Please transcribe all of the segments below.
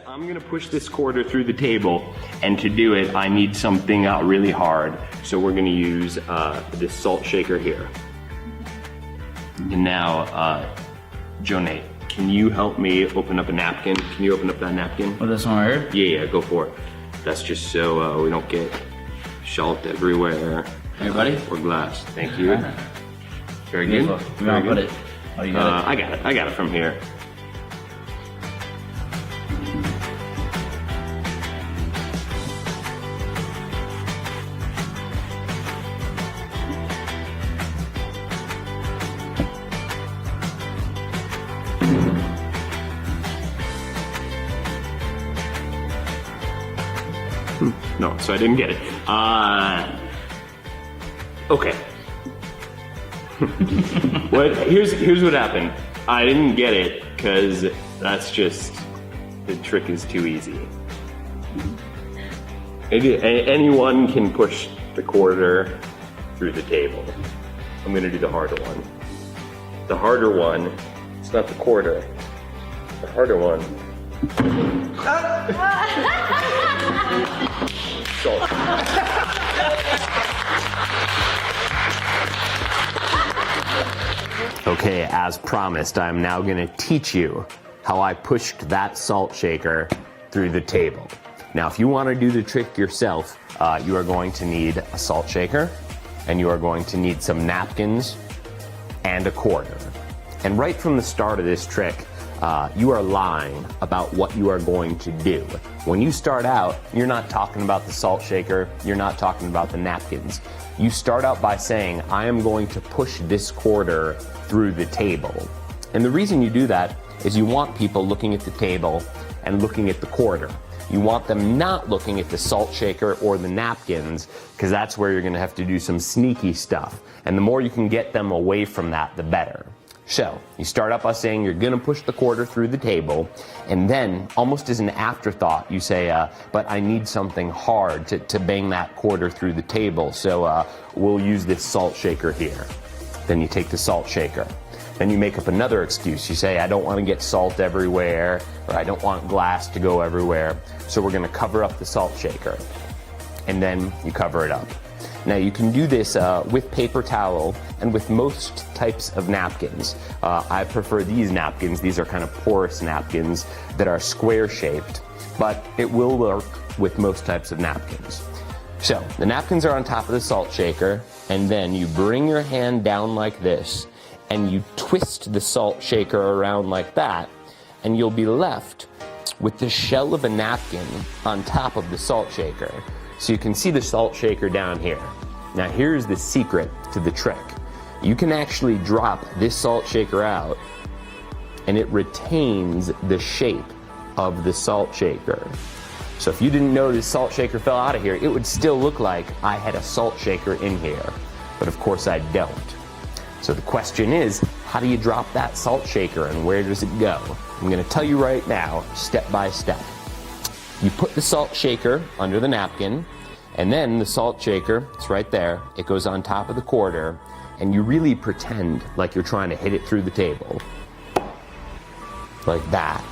I'm gonna push this quarter through the table, and to do it, I need something really hard. So we're gonna use this salt shaker here. And now, Jonate, can you help me open up a napkin? Can you open up that napkin? Oh, this one right here? Yeah, go for it. That's just so we don't get salt everywhere. Hey, buddy. Or glass. Thank you. Very good. You want to put it? Oh, you got it. I got it from here. No, so I didn't get it. Okay. Here's what happened. I didn't get it because that's just, the trick is too easy. Anyone can push the quarter through the table. I'm gonna do the harder one. The harder one, it's not the quarter. The harder one. Salt. Okay, as promised, I'm now gonna teach you how I pushed that salt shaker through the table. Now, if you wanna do the trick yourself, you are going to need a salt shaker, and you are going to need some napkins and a quarter. And right from the start of this trick, you are lying about what you are going to do. When you start out, you're not talking about the salt shaker, you're not talking about the napkins. You start out by saying, I am going to push this quarter through the table. And the reason you do that is you want people looking at the table and looking at the quarter. You want them not looking at the salt shaker or the napkins, because that's where you're gonna have to do some sneaky stuff. And the more you can get them away from that, the better. So, you start out by saying you're gonna push the quarter through the table, and then, almost as an afterthought, you say, but I need something hard to bang that quarter through the table, so we'll use this salt shaker here. Then you take the salt shaker. Then you make up another excuse. You say, I don't want to get salt everywhere, or I don't want glass to go everywhere, so we're gonna cover up the salt shaker. And then you cover it up. Now you can do this with paper towel and with most types of napkins. I prefer these napkins. These are kind of porous napkins that are square shaped, but it will work with most types of napkins. So the napkins are on top of the salt shaker, and then you bring your hand down like this, and you twist the salt shaker around like that, and you'll be left with the shell of a napkin on top of the salt shaker. So you can see the salt shaker down here. Now here's the secret to the trick. You can actually drop this salt shaker out, and it retains the shape of the salt shaker. So if you didn't know this salt shaker fell out of here, it would still look like I had a salt shaker in here. But of course I don't. So the question is, how do you drop that salt shaker and where does it go? I'm gonna tell you right now, step by step. You put the salt shaker under the napkin, and then the salt shaker, it's right there, it goes on top of the quarter, and you really pretend like you're trying to hit it through the table. Like that.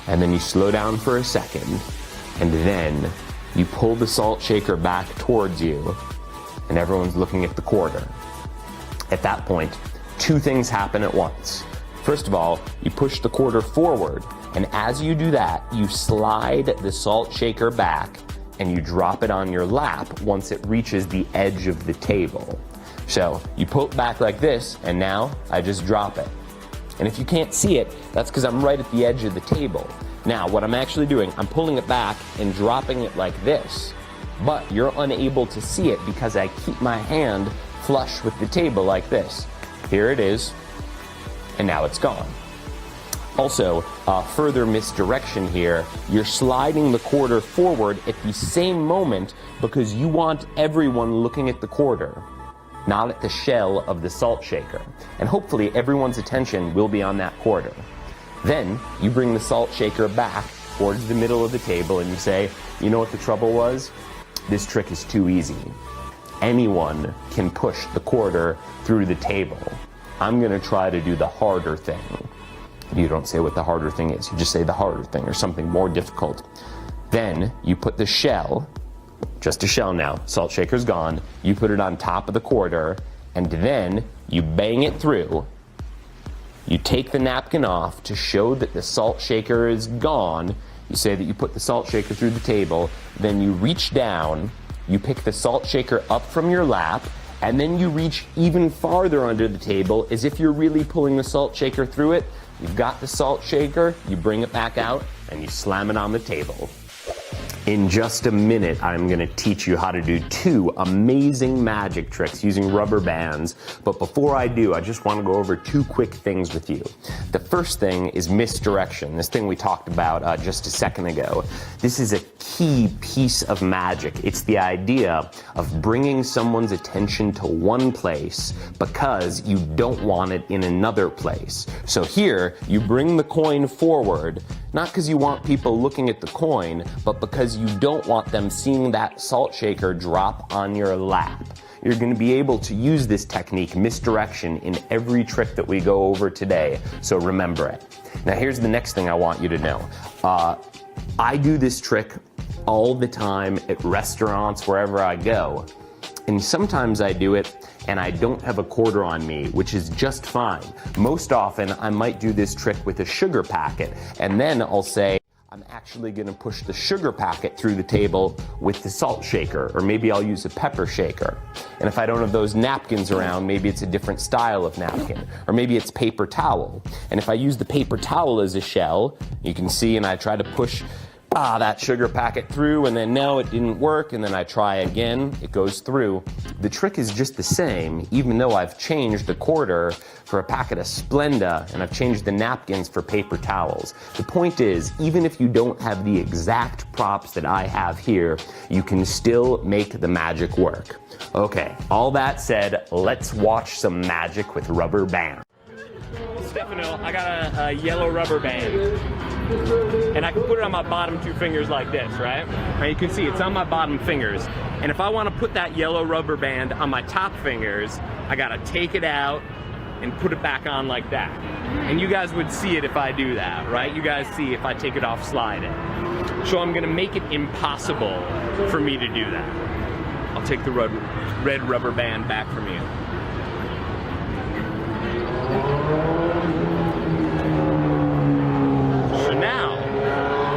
And then you slow down for a second, and then you pull the salt shaker back towards you, and everyone's looking at the quarter. At that point, two things happen at once. First of all, you push the quarter forward, and as you do that, you slide the salt shaker back, and you drop it on your lap once it reaches the edge of the table. So you pull it back like this, and now I just drop it. And if you can't see it, that's because I'm right at the edge of the table. Now, what I'm actually doing, I'm pulling it back and dropping it like this, but you're unable to see it because I keep my hand flush with the table like this. Here it is, and now it's gone. Also, further misdirection here, you're sliding the quarter forward at the same moment because you want everyone looking at the quarter, not at the shell of the salt shaker. And hopefully everyone's attention will be on that quarter. Then you bring the salt shaker back towards the middle of the table and you say, you know what the trouble was? This trick is too easy. Anyone can push the quarter through the table. I'm gonna try to do the harder thing. You don't say what the harder thing is. You just say the harder thing or something more difficult. Then you put the shell, just a shell now, salt shaker's gone, you put it on top of the quarter, and then you bang it through. You take the napkin off to show that the salt shaker is gone. You say that you put the salt shaker through the table, then you reach down, you pick the salt shaker up from your lap, and then you reach even farther under the table as if you're really pulling the salt shaker through it. You've got the salt shaker, you bring it back out, and you slam it on the table. In just a minute, I'm going to teach you how to do 2 amazing magic tricks using rubber bands. But before I do, I just want to go over 2 quick things with you. The first thing is misdirection, this thing we talked about just a second ago. This is a key piece of magic. It's the idea of bringing someone's attention to one place because you don't want it in another place. So here, you bring the coin forward, not because you want people looking at the coin, but because you don't want them seeing that salt shaker drop on your lap. You're going to be able to use this technique, misdirection, in every trick that we go over today, so remember it. Now here's the next thing I want you to know. I do this trick all the time at restaurants, wherever I go, and sometimes I do it and I don't have a quarter on me, which is just fine. Most often I might do this trick with a sugar packet, and then I'll say, I'm actually going to push the sugar packet through the table with the salt shaker, or maybe I'll use a pepper shaker. And if I don't have those napkins around, maybe it's a different style of napkin, or maybe it's paper towel. And if I use the paper towel as a shell, you can see, and I try to push that sugar packet through, and then no, it didn't work, and then I try again, it goes through. The trick is just the same, even though I've changed the quarter for a packet of Splenda, and I've changed the napkins for paper towels. The point is, even if you don't have the exact props that I have here, you can still make the magic work. Okay, all that said, let's watch some magic with rubber bands. Stefano, I got a yellow rubber band, and I can put it on my bottom 2 fingers like this, right? Now you can see it's on my bottom fingers, and if I want to put that yellow rubber band on my top fingers, I gotta take it out and put it back on like that. And you guys would see it if I do that, right? You guys see if I take it off, slide it. So I'm gonna make it impossible for me to do that. I'll take the red rubber band back from you. So now,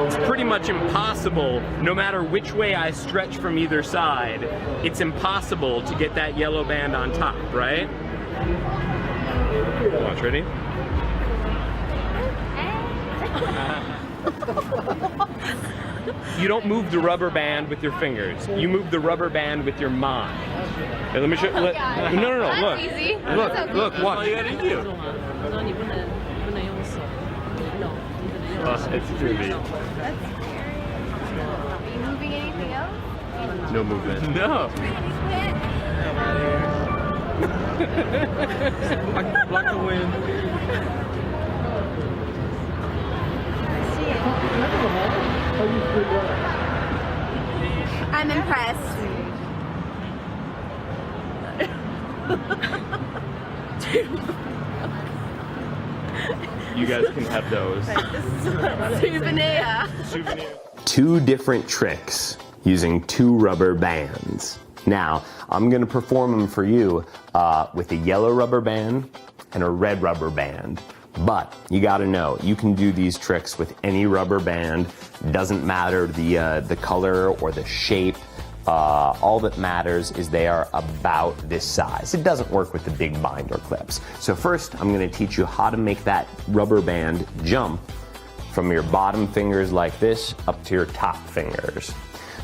it's pretty much impossible, no matter which way I stretch from either side, it's impossible to get that yellow band on top, right? Watch, ready? You don't move the rubber band with your fingers. You move the rubber band with your mind. Hey, let me show. No, look. Easy. Look, watch. All you gotta do. It's too big. Are you moving anything else? No movement. No. Block the wind. I'm impressed. You guys can have those. Souvenir. 2 different tricks using 2 rubber bands. Now, I'm going to perform them for you with a yellow rubber band and a red rubber band. But you got to know, you can do these tricks with any rubber band. Doesn't matter the color or the shape. All that matters is they are about this size. It doesn't work with the big binder clips. So first, I'm going to teach you how to make that rubber band jump from your bottom fingers like this up to your top fingers.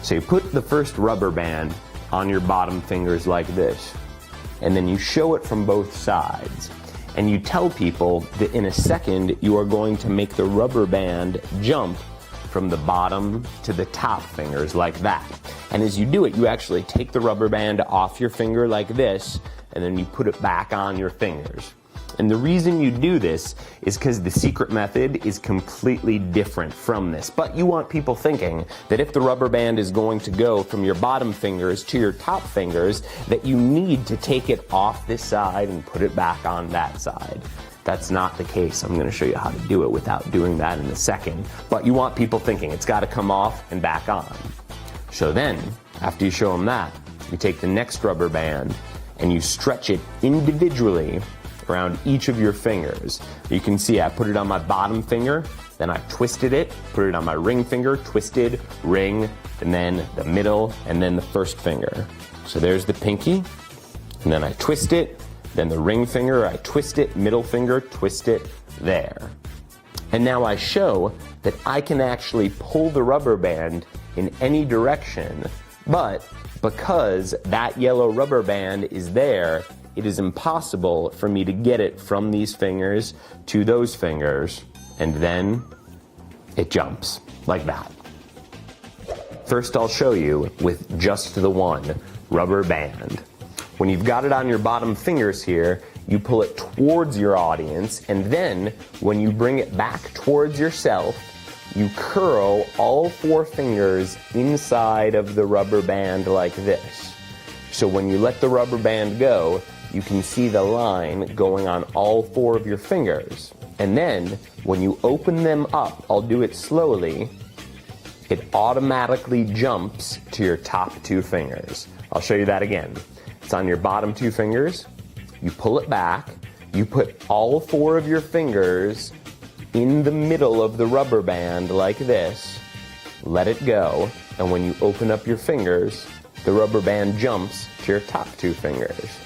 So you put the first rubber band on your bottom fingers like this, and then you show it from both sides. And you tell people that in a second you are going to make the rubber band jump from the bottom to the top fingers like that. And as you do it, you actually take the rubber band off your finger like this, and then you put it back on your fingers. And the reason you do this is because the secret method is completely different from this. But you want people thinking that if the rubber band is going to go from your bottom fingers to your top fingers, that you need to take it off this side and put it back on that side. that's not the case. I'm gonna show you how to do it without doing that in a second. But you want people thinking it's gotta come off and back on. So then, after you show them that, you take the next rubber band and you stretch it individually around each of your fingers. You can see I put it on my bottom finger, then I twisted it, put it on my ring finger, twisted, ring, and then the middle, and then the first finger. So there's the pinky, and then I twist it, then the ring finger, I twist it, middle finger, twist it, there. And now I show that I can actually pull the rubber band in any direction, but because that yellow rubber band is there, it is impossible for me to get it from these fingers to those fingers, and then it jumps like that. First, I'll show you with just the one rubber band. When you've got it on your bottom fingers here, you pull it towards your audience, and then when you bring it back towards yourself, you curl all 4 fingers inside of the rubber band like this. So when you let the rubber band go, you can see the line going on all 4 of your fingers. And then when you open them up, I'll do it slowly, it automatically jumps to your top 2 fingers. I'll show you that again. It's on your bottom 2 fingers, you pull it back, you put all 4 of your fingers in the middle of the rubber band like this, let it go, and when you open up your fingers, the rubber band jumps to your top 2 fingers.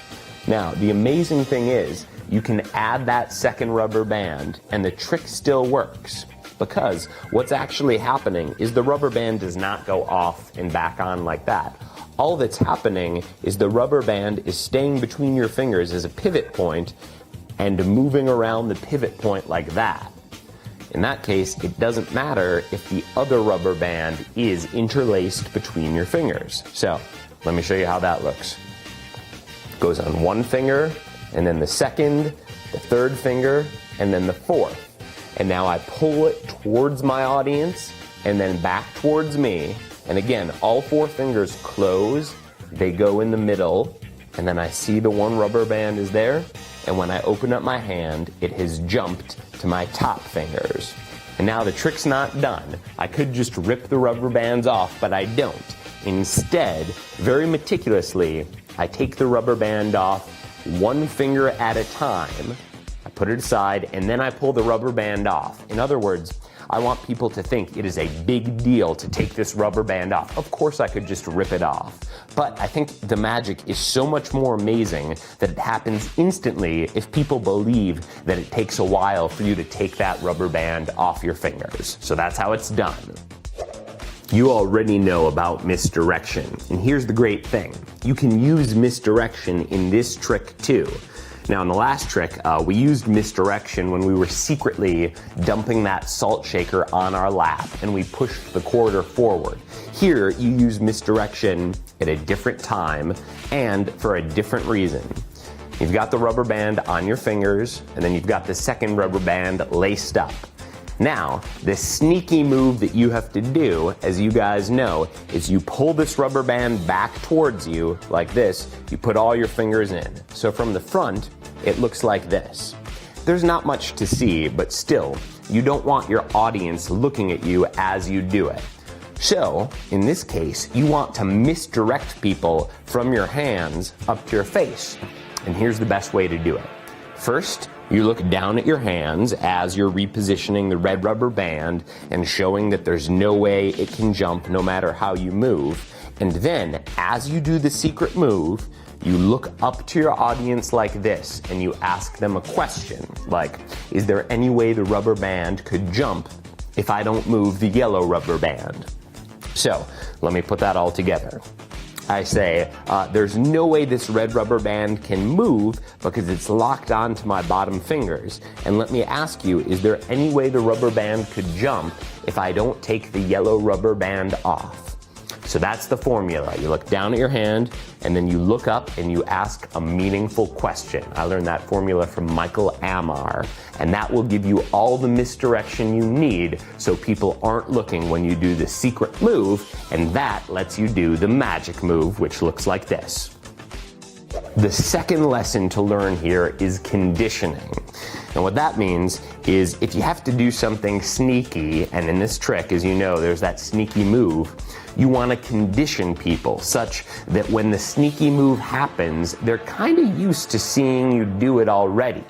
Now, the amazing thing is, you can add that second rubber band and the trick still works, because what's actually happening is the rubber band does not go off and back on like that. All that's happening is the rubber band is staying between your fingers as a pivot point and moving around the pivot point like that. In that case, it doesn't matter if the other rubber band is interlaced between your fingers. So, let me show you how that looks. It goes on one finger, and then the second, the third finger, and then the fourth. And now I pull it towards my audience, and then back towards me. And again, all 4 fingers close, they go in the middle, and then I see the one rubber band is there, and when I open up my hand, it has jumped to my top fingers. And now the trick's not done. I could just rip the rubber bands off, but I don't. Instead, very meticulously, I take the rubber band off 1 finger at a time, I put it aside, and then I pull the rubber band off. In other words, I want people to think it is a big deal to take this rubber band off. Of course I could just rip it off, but I think the magic is so much more amazing that it happens instantly if people believe that it takes a while for you to take that rubber band off your fingers. So that's how it's done. You already know about misdirection, and here's the great thing. You can use misdirection in this trick too. Now in the last trick, we used misdirection when we were secretly dumping that salt shaker on our lap and we pushed the quarter forward. Here, you use misdirection at a different time and for a different reason. You've got the rubber band on your fingers, and then you've got the second rubber band laced up. Now, the sneaky move that you have to do, as you guys know, is you pull this rubber band back towards you like this. You put all your fingers in. So from the front, it looks like this. There's not much to see, but still, you don't want your audience looking at you as you do it. So, in this case, you want to misdirect people from your hands up to your face. And here's the best way to do it. First, you look down at your hands as you're repositioning the red rubber band and showing that there's no way it can jump no matter how you move. And then, as you do the secret move, you look up to your audience like this and you ask them a question, like, is there any way the rubber band could jump if I don't move the yellow rubber band? So, let me put that all together. I say, there's no way this red rubber band can move because it's locked onto my bottom fingers. And let me ask you, is there any way the rubber band could jump if I don't take the yellow rubber band off? So that's the formula. You look down at your hand, and then you look up and you ask a meaningful question. I learned that formula from Michael Amar, and that will give you all the misdirection you need so people aren't looking when you do the secret move, and that lets you do the magic move, which looks like this. The second lesson to learn here is conditioning. And what that means is if you have to do something sneaky, and in this trick, as you know, there's that sneaky move, you want to condition people such that when the sneaky move happens, they're kind of used to seeing you do it already.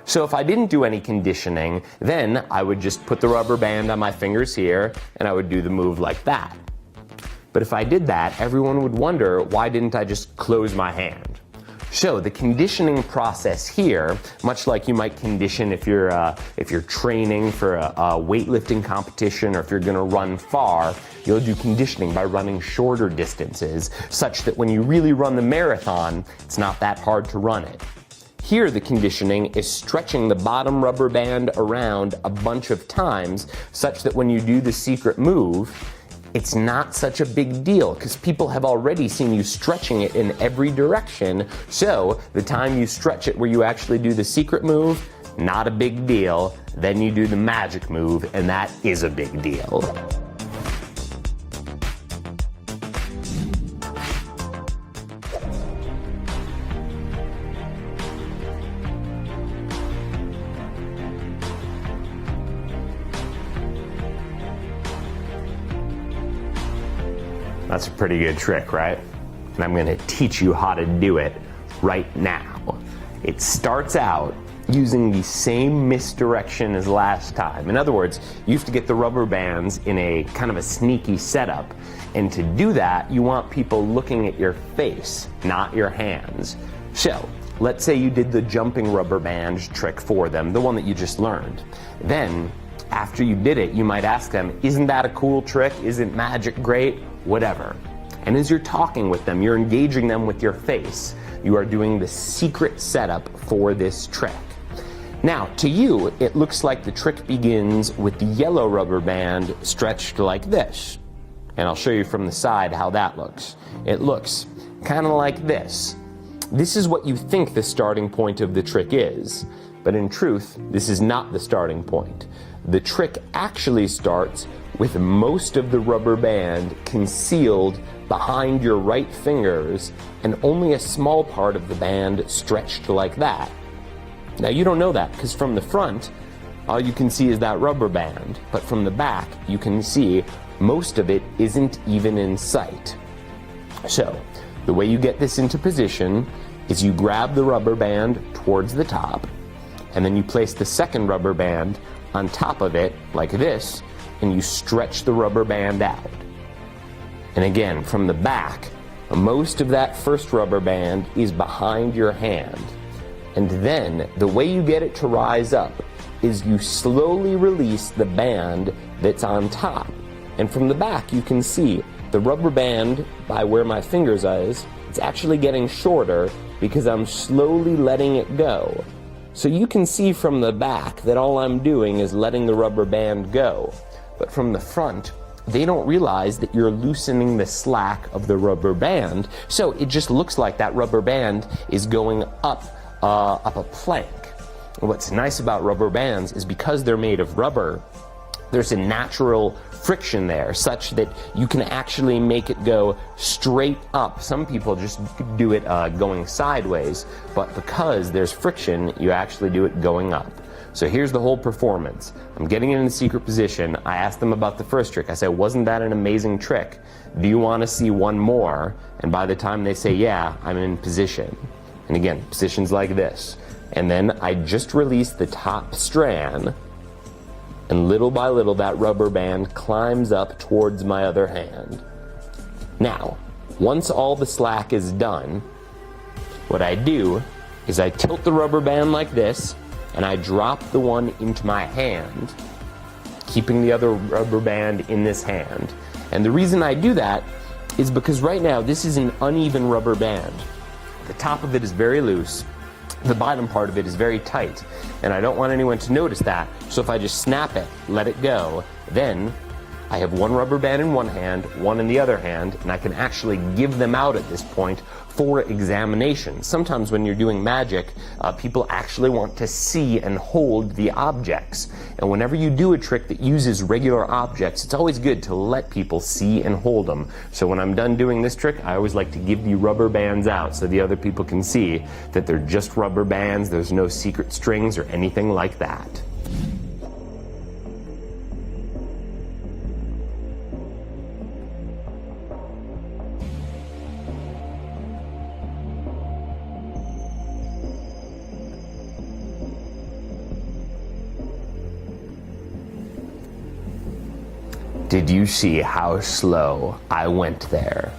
So if I didn't do any conditioning, then I would just put the rubber band on my fingers here, and I would do the move like that. But if I did that, everyone would wonder, why didn't I just close my hand? So the conditioning process here, much like you might condition if you're training for a weightlifting competition or if you're going to run far, you'll do conditioning by running shorter distances, such that when you really run the marathon, it's not that hard to run it. Here, the conditioning is stretching the bottom rubber band around a bunch of times, such that when you do the secret move, it's not such a big deal because people have already seen you stretching it in every direction. So the time you stretch it where you actually do the secret move, not a big deal. Then you do the magic move, and that is a big deal. That's a pretty good trick, right? And I'm going to teach you how to do it right now. It starts out using the same misdirection as last time. In other words, you have to get the rubber bands in a kind of a sneaky setup. And to do that, you want people looking at your face, not your hands. So, let's say you did the jumping rubber band trick for them, the one that you just learned. Then, after you did it, you might ask them, isn't that a cool trick? Isn't magic great? Whatever. And as you're talking with them, you're engaging them with your face. You are doing the secret setup for this trick. Now, to you, it looks like the trick begins with the yellow rubber band stretched like this. And I'll show you from the side how that looks. It looks kind of like this. This is what you think the starting point of the trick is. But in truth, this is not the starting point. The trick actually starts with most of the rubber band concealed behind your right fingers and only a small part of the band stretched like that. Now you don't know that because from the front, all you can see is that rubber band, but from the back, you can see most of it isn't even in sight. So, the way you get this into position is you grab the rubber band towards the top, and then you place the second rubber band on top of it like this, and you stretch the rubber band out. And again, from the back, most of that first rubber band is behind your hand. And then, the way you get it to rise up is you slowly release the band that's on top. And from the back, you can see the rubber band by where my fingers is, it's actually getting shorter because I'm slowly letting it go. So you can see from the back that all I'm doing is letting the rubber band go. But from the front, they don't realize that you're loosening the slack of the rubber band. So it just looks like that rubber band is going up a plank. What's nice about rubber bands is because they're made of rubber, there's a natural friction there such that you can actually make it go straight up. Some people just do it going sideways, but because there's friction, you actually do it going up. So here's the whole performance. I'm getting in the secret position. I asked them about the first trick. I said, wasn't that an amazing trick? Do you want to see one more? And by the time they say, yeah, I'm in position. And again, positions like this. And then I just release the top strand, and little by little that rubber band climbs up towards my other hand. Now, once all the slack is done, what I do is I tilt the rubber band like this, and I drop the one into my hand, keeping the other rubber band in this hand. And the reason I do that is because right now this is an uneven rubber band. The top of it is very loose, the bottom part of it is very tight, and I don't want anyone to notice that. So if I just snap it, let it go, then I have one rubber band in one hand, one in the other hand, and I can actually give them out at this point for examination. Sometimes when you're doing magic, people actually want to see and hold the objects. And whenever you do a trick that uses regular objects, it's always good to let people see and hold them. So when I'm done doing this trick, I always like to give the rubber bands out so the other people can see that they're just rubber bands, there's no secret strings or anything like that. Did you see how slow I went there?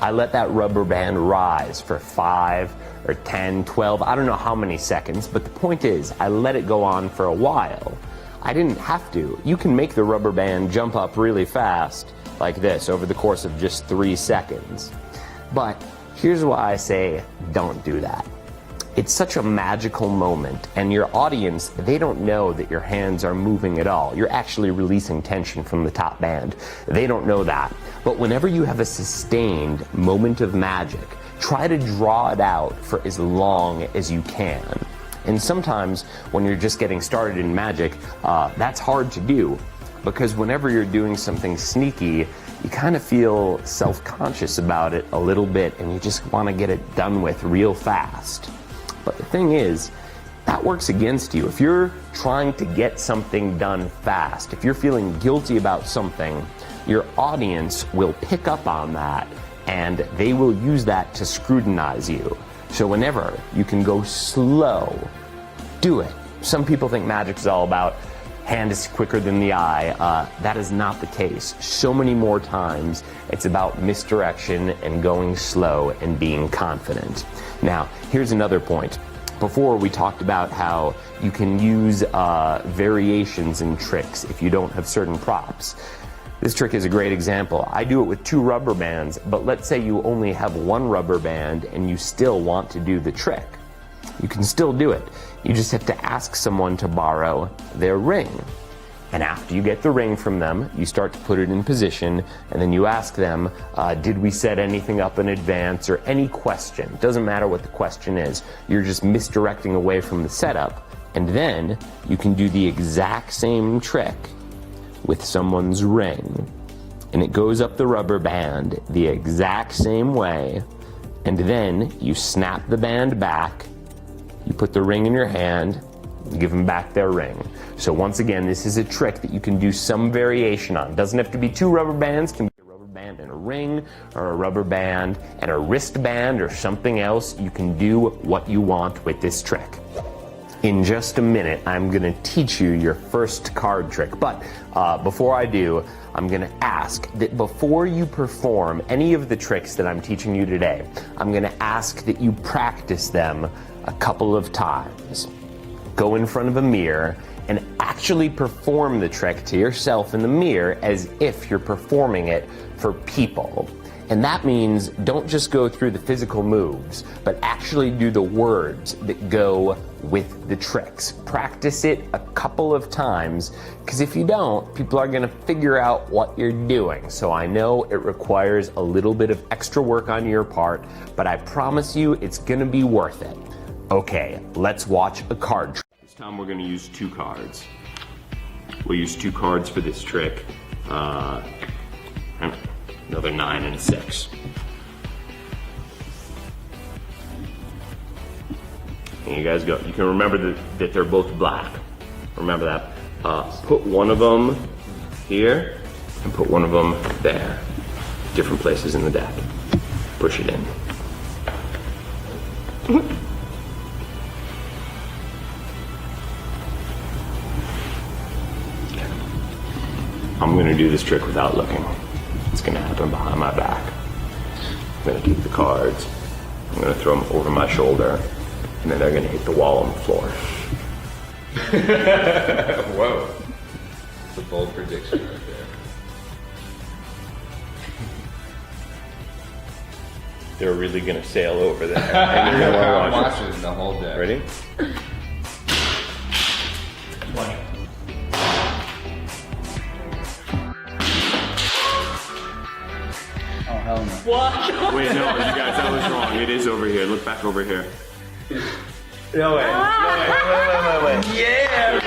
I let that rubber band rise for 5 or 10, 12, I don't know how many seconds, but the point is, I let it go on for a while. I didn't have to. You can make the rubber band jump up really fast, like this, over the course of just 3 seconds. But here's why I say don't do that. It's such a magical moment, and your audience, they don't know that your hands are moving at all. You're actually releasing tension from the top band. They don't know that. But whenever you have a sustained moment of magic, try to draw it out for as long as you can. And sometimes when you're just getting started in magic, that's hard to do, because whenever you're doing something sneaky, you kind of feel self-conscious about it a little bit, and you just want to get it done with real fast. But the thing is, that works against you. If you're trying to get something done fast, if you're feeling guilty about something, your audience will pick up on that and they will use that to scrutinize you. So whenever you can go slow, do it. Some people think magic is all about hand is quicker than the eye. That is not the case. So many more times, it's about misdirection and going slow and being confident. Now, here's another point. Before we talked about how you can use variations in tricks if you don't have certain props. This trick is a great example. I do it with 2 rubber bands, but let's say you only have 1 rubber band and you still want to do the trick. You can still do it. You just have to ask someone to borrow their ring. And after you get the ring from them, you start to put it in position, and then you ask them, did we set anything up in advance, or any question. It doesn't matter what the question is. You're just misdirecting away from the setup, and then you can do the exact same trick with someone's ring. And it goes up the rubber band the exact same way, and then you snap the band back, you put the ring in your hand, you give them back their ring. So once again, this is a trick that you can do some variation on. It doesn't have to be 2 rubber bands, it can be a rubber band and a ring, or a rubber band and a wristband, or something else. You can do what you want with this trick. In just a minute, I'm gonna teach you your first card trick. But before I do, I'm gonna ask that before you perform any of the tricks that I'm teaching you today, I'm gonna ask that you practice them a couple of times. Go in front of a mirror and actually perform the trick to yourself in the mirror as if you're performing it for people. And that means don't just go through the physical moves, but actually do the words that go with the tricks. Practice it a couple of times, because if you don't, people are gonna figure out what you're doing. So I know it requires a little bit of extra work on your part, but I promise you it's gonna be worth it. Okay, let's watch a card trick. This time we're gonna use 2 cards. We'll use 2 cards for this trick. Another 9 and a 6. And you guys go, you can remember that they're both black. Remember that. Put one of them here and put one of them there. Different places in the deck. Push it in. I'm gonna do this trick without looking. It's gonna happen behind my back. I'm gonna take the cards, I'm gonna throw them over my shoulder, and then they're gonna hit the wall on the floor. Whoa. It's a bold prediction right there. They're really gonna sail over there. And you're gonna I'm wanna watch watching the whole day. Ready? What? Wait, no, you guys, that was wrong. It is over here. Look back over here. No way. Wait. Yeah!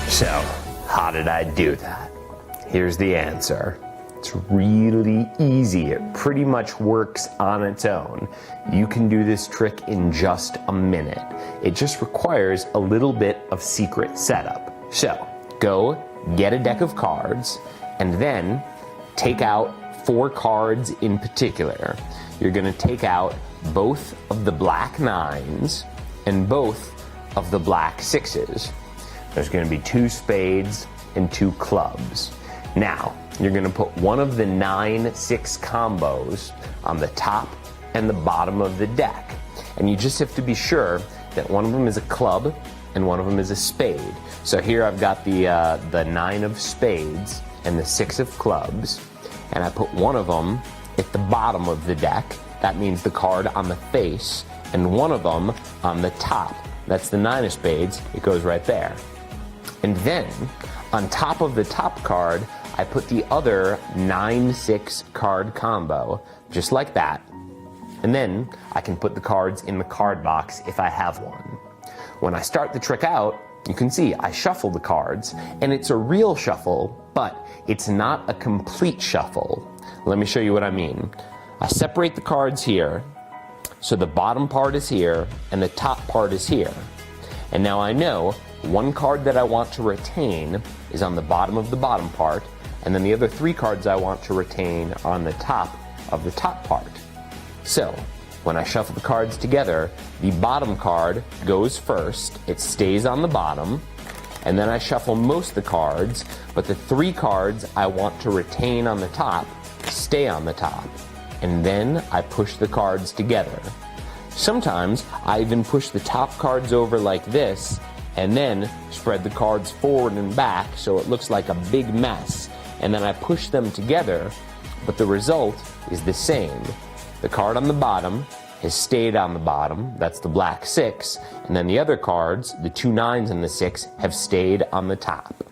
So, how did I do that? Here's the answer. It's really easy. It pretty much works on its own. You can do this trick in just a minute. It just requires a little bit of secret setup. So, go get a deck of cards and then take out 4 cards in particular. You're going to take out both of the black 9s and both of the black 6s. There's going to be 2 spades and 2 clubs. Now, you're going to put one of the 9-6 combos on the top and the bottom of the deck. And you just have to be sure that one of them is a club and one of them is a spade. So here I've got the 9 of spades and the 6 of clubs. And I put one of them at the bottom of the deck. That means the card on the face. And one of them on the top. That's the 9 of spades. It goes right there. And then, on top of the top card, I put the other 9-6 card combo, just like that. And then, I can put the cards in the card box if I have one. When I start the trick out, you can see I shuffle the cards, and it's a real shuffle, but it's not a complete shuffle. Let me show you what I mean. I separate the cards here, so the bottom part is here, and the top part is here. And now I know one card that I want to retain is on the bottom of the bottom part, and then the other 3 cards I want to retain are on the top of the top part. So, when I shuffle the cards together, the bottom card goes first, it stays on the bottom, and then I shuffle most of the cards, but the 3 cards I want to retain on the top stay on the top, and then I push the cards together. Sometimes I even push the top cards over like this, and then spread the cards forward and back so it looks like a big mess, and then I push them together, but the result is the same. The card on the bottom has stayed on the bottom, that's the black 6, and then the other cards, the 2 9s and the 6, have stayed on the top.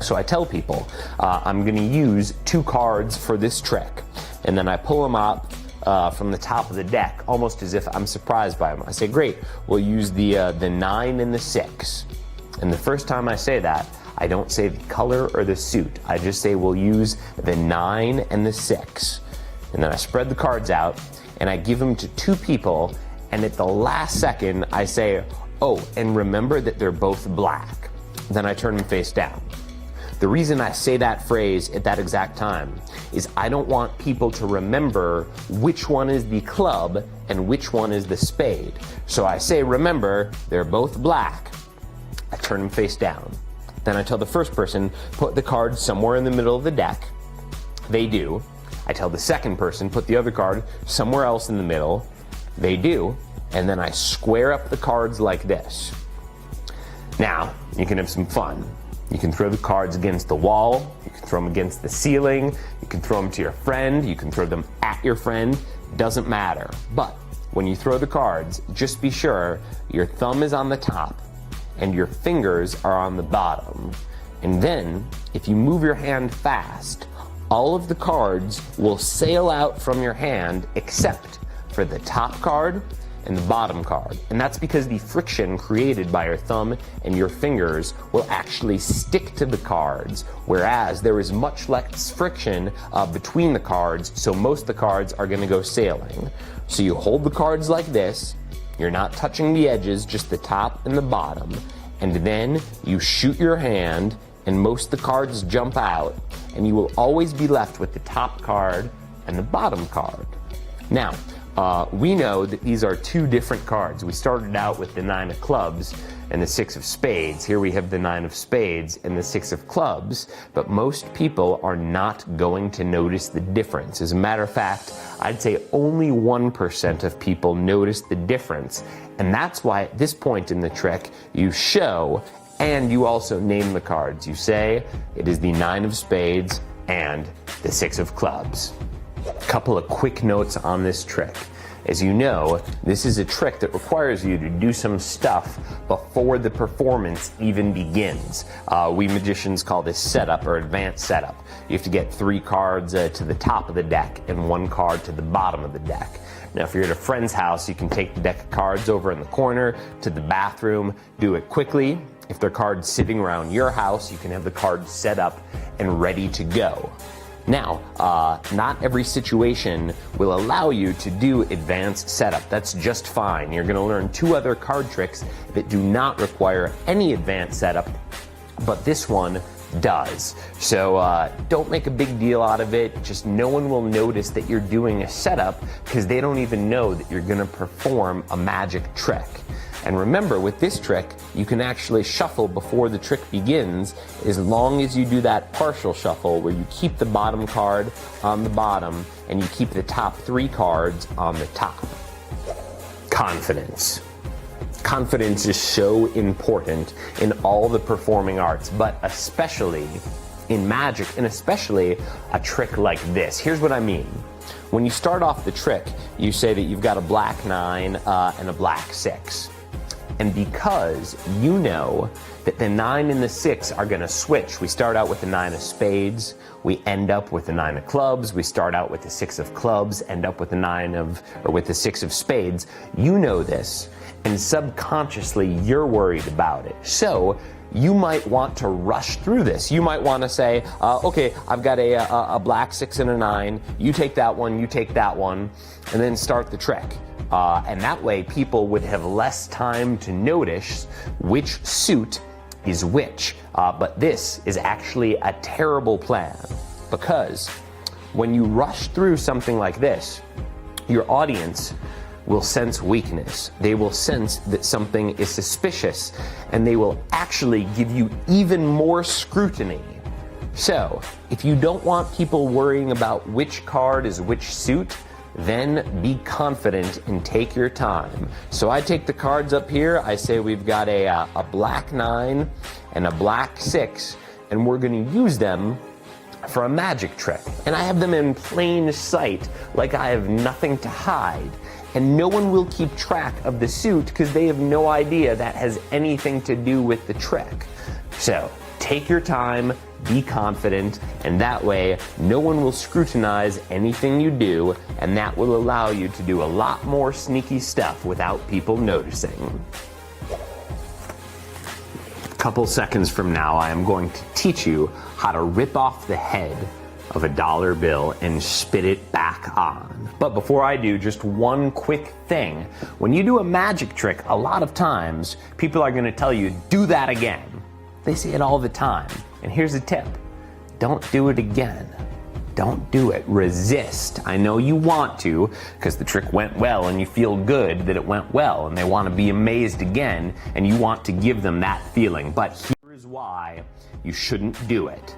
So I tell people, I'm going to use 2 cards for this trick. And then I pull them up from the top of the deck, almost as if I'm surprised by them. I say, great, we'll use the 9 and the 6. And the first time I say that, I don't say the color or the suit. I just say we'll use the 9 and the 6. And then I spread the cards out, and I give them to 2 people, and at the last second, I say, oh, and remember that they're both black. Then I turn them face down. The reason I say that phrase at that exact time is I don't want people to remember which one is the club and which one is the spade. So I say, remember, they're both black. I turn them face down. Then I tell the first person, put the cards somewhere in the middle of the deck. They do. I tell the second person, put the other card somewhere else in the middle. They do. And then I square up the cards like this. Now, you can have some fun. You can throw the cards against the wall, you can throw them against the ceiling, you can throw them to your friend, you can throw them at your friend, doesn't matter. But when you throw the cards, just be sure your thumb is on the top and your fingers are on the bottom. And then, if you move your hand fast, all of the cards will sail out from your hand except for the top card and the bottom card. And that's because the friction created by your thumb and your fingers will actually stick to the cards, whereas there is much less friction between the cards, so most of the cards are going to go sailing. So you hold the cards like this, you're not touching the edges, just the top and the bottom, and then you shoot your hand, and most of the cards jump out, and you will always be left with the top card and the bottom card. Now, we know that these are two different cards. We started out with the 9 of clubs and the 6 of spades. Here we have the 9 of spades and the 6 of clubs, but most people are not going to notice the difference. As a matter of fact, I'd say only 1% of people notice the difference. And that's why at this point in the trick, you show and you also name the cards. You say it is the 9 of spades and the 6 of clubs. Couple of quick notes on this trick. As you know, this is a trick that requires you to do some stuff before the performance even begins. We magicians call this setup or advanced setup. You have to get 3 cards to the top of the deck and 1 card to the bottom of the deck. Now, if you're at a friend's house, you can take the deck of cards over in the corner to the bathroom, do it quickly. If there are cards sitting around your house, you can have the cards set up and ready to go. Now, not every situation will allow you to do advanced setup. That's just fine. You're going to learn 2 other card tricks that do not require any advanced setup, but this one does. So don't make a big deal out of it. Just no one will notice that you're doing a setup because they don't even know that you're going to perform a magic trick. And remember, with this trick, you can actually shuffle before the trick begins as long as you do that partial shuffle where you keep the bottom card on the bottom and you keep the top 3 cards on the top. Confidence. Confidence is so important in all the performing arts, but especially in magic, and especially a trick like this. Here's what I mean. When you start off the trick, you say that you've got a black 9 and a black 6. And because you know that the 9 and the 6 are going to switch, we start out with the 9 of spades, we end up with the 9 of clubs, we start out with the 6 of clubs, end up with the 6 of spades. You know this, and subconsciously you're worried about it. So you might want to rush through this. You might want to say, okay, I've got a black 6 and a 9, you take that one, you take that one, and then start the trick. And that way people would have less time to notice which suit is which. But this is actually a terrible plan, because when you rush through something like this, your audience will sense weakness. They will sense that something is suspicious, and they will actually give you even more scrutiny. So, if you don't want people worrying about which card is which suit, then be confident and take your time. So I take the cards up here, I say we've got a black 9 and a black 6, and we're going to use them for a magic trick. And I have them in plain sight, like I have nothing to hide. And no one will keep track of the suit because they have no idea that has anything to do with the trick. So take your time, be confident, and that way no one will scrutinize anything you do, and that will allow you to do a lot more sneaky stuff without people noticing. A couple seconds from now, I am going to teach you how to rip off the head of a dollar bill and spit it back on. But before I do, just one quick thing. When you do a magic trick, a lot of times people are going to tell you, do that again. They say it all the time. And here's a tip. Don't do it again. Don't do it. Resist. I know you want to, because the trick went well and you feel good that it went well, and they want to be amazed again, and you want to give them that feeling. But here is why you shouldn't do it.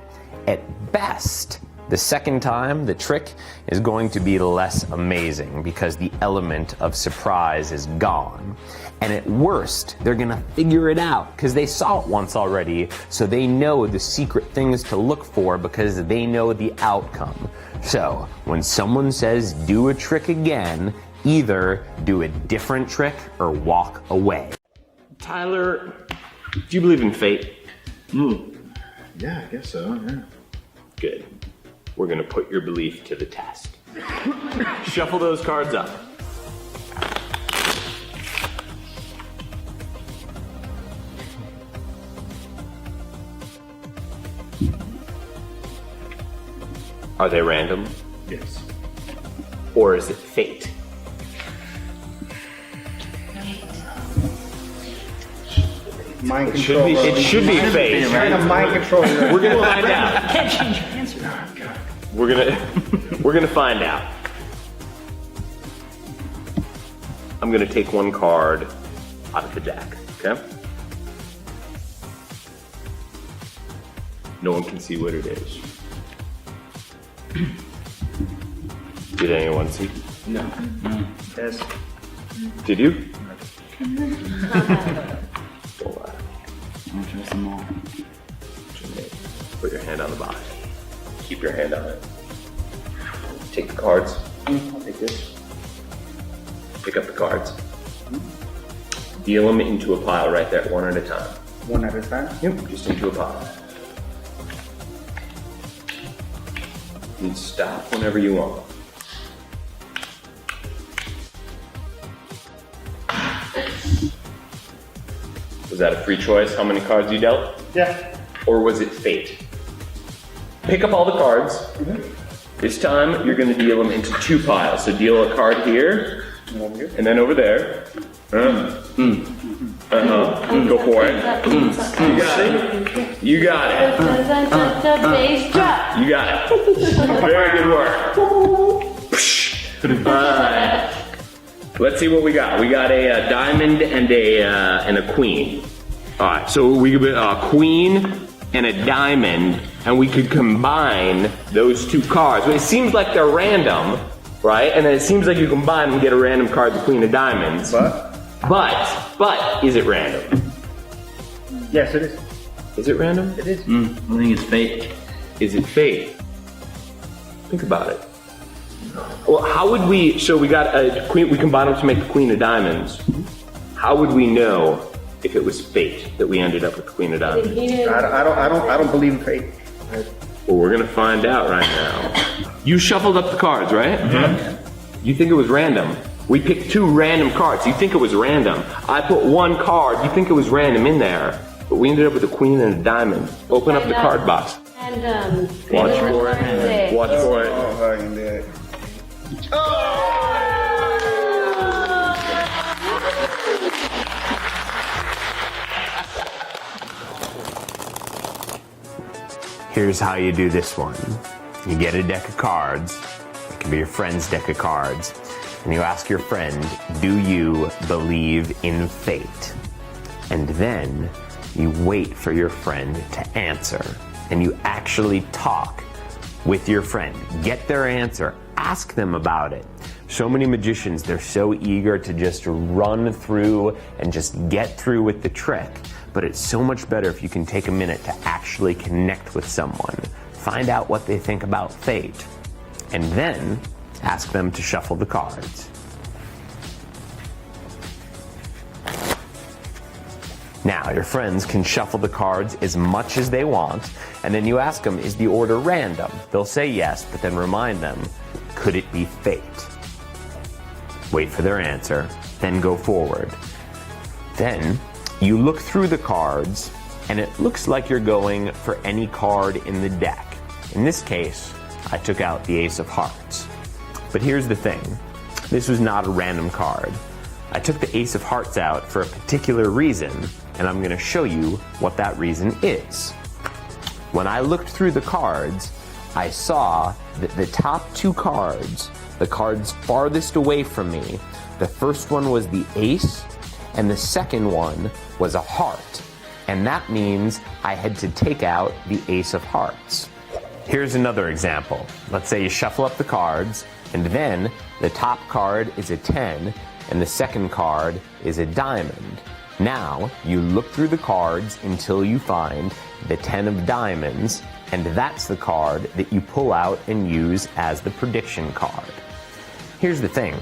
At best, the second time, the trick is going to be less amazing because the element of surprise is gone. And at worst, they're going to figure it out because they saw it once already, so they know the secret things to look for because they know the outcome. So, when someone says do a trick again, either do a different trick or walk away. Tyler, do you believe in fate? Yeah, I guess so, yeah. Good. We're gonna put your belief to the test. Shuffle those cards up. Are they random? Yes. Or is it fate? Mind control. It should be fate. Trying to mind control. We're gonna find out. Can't change your answer. We're gonna find out. I'm gonna take one card out of the deck, okay? No one can see what it is. Did anyone see? No. Yes. Did you? Put your hand on the box. Keep your hand on it. Take the cards. I'll take this. Pick up the cards. Deal them into a pile right there, one at a time. One at a time? Yep, just into a pile. You can stop whenever you want. Was that a free choice, how many cards you dealt? Yeah. Or was it fate? Pick up all the cards. This time, you're gonna deal them into two piles. So deal a card here, and then over there. Go for it. You got it. You got it. You got it. Very good work. Alright. Let's see what we got. We got a diamond and a queen. Alright, so we got a queen and a diamond, and we could combine those two cards. It seems like they're random, right? And then it seems like you combine them and get a random card, the queen of diamonds. But, is it random? Yes, it is. Is it random? It is. I think it's fate. Is it fate? Think about it. Well, how would we, so we got a queen, we combined them to make the queen of diamonds. How would we know if it was fate that we ended up with the queen of diamonds? I don't believe in fate. Well, we're gonna find out right now. You shuffled up the cards, right? You think it was random. We picked two random cards. You think it was random. I put one card. You think it was random in there. But we ended up with a queen and a diamond. Open up the card box. And Watch for it. Watch for it. Oh, fucking dead. Here's how you do this one. You get a deck of cards. It can be your friend's deck of cards. And you ask your friend, do you believe in fate? And then you wait for your friend to answer. And you actually talk with your friend. Get their answer. Ask them about it. So many magicians, they're so eager to just run through and just get through with the trick. But it's so much better if you can take a minute to actually connect with someone. Find out what they think about fate. And then ask them to shuffle the cards. Now, your friends can shuffle the cards as much as they want, and then you ask them, is the order random? They'll say yes, but then remind them, could it be fate? Wait for their answer, then go forward. Then, you look through the cards, and it looks like you're going for any card in the deck. In this case, I took out the Ace of Hearts. But here's the thing, this was not a random card. I took the Ace of Hearts out for a particular reason, and I'm gonna show you what that reason is. When I looked through the cards, I saw that the top two cards, the cards farthest away from me, the first one was the Ace, and the second one was a heart. And that means I had to take out the Ace of Hearts. Here's another example. Let's say you shuffle up the cards, and then the top card is a 10, and the second card is a diamond. Now, you look through the cards until you find the 10 of diamonds, and that's the card that you pull out and use as the prediction card. Here's the thing.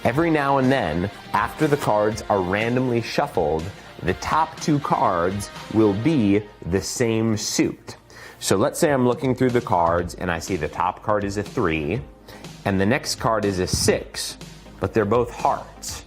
Every now and then, after the cards are randomly shuffled, the top two cards will be the same suit. So let's say I'm looking through the cards and I see the top card is a 3, and the next card is a 6, but they're both hearts.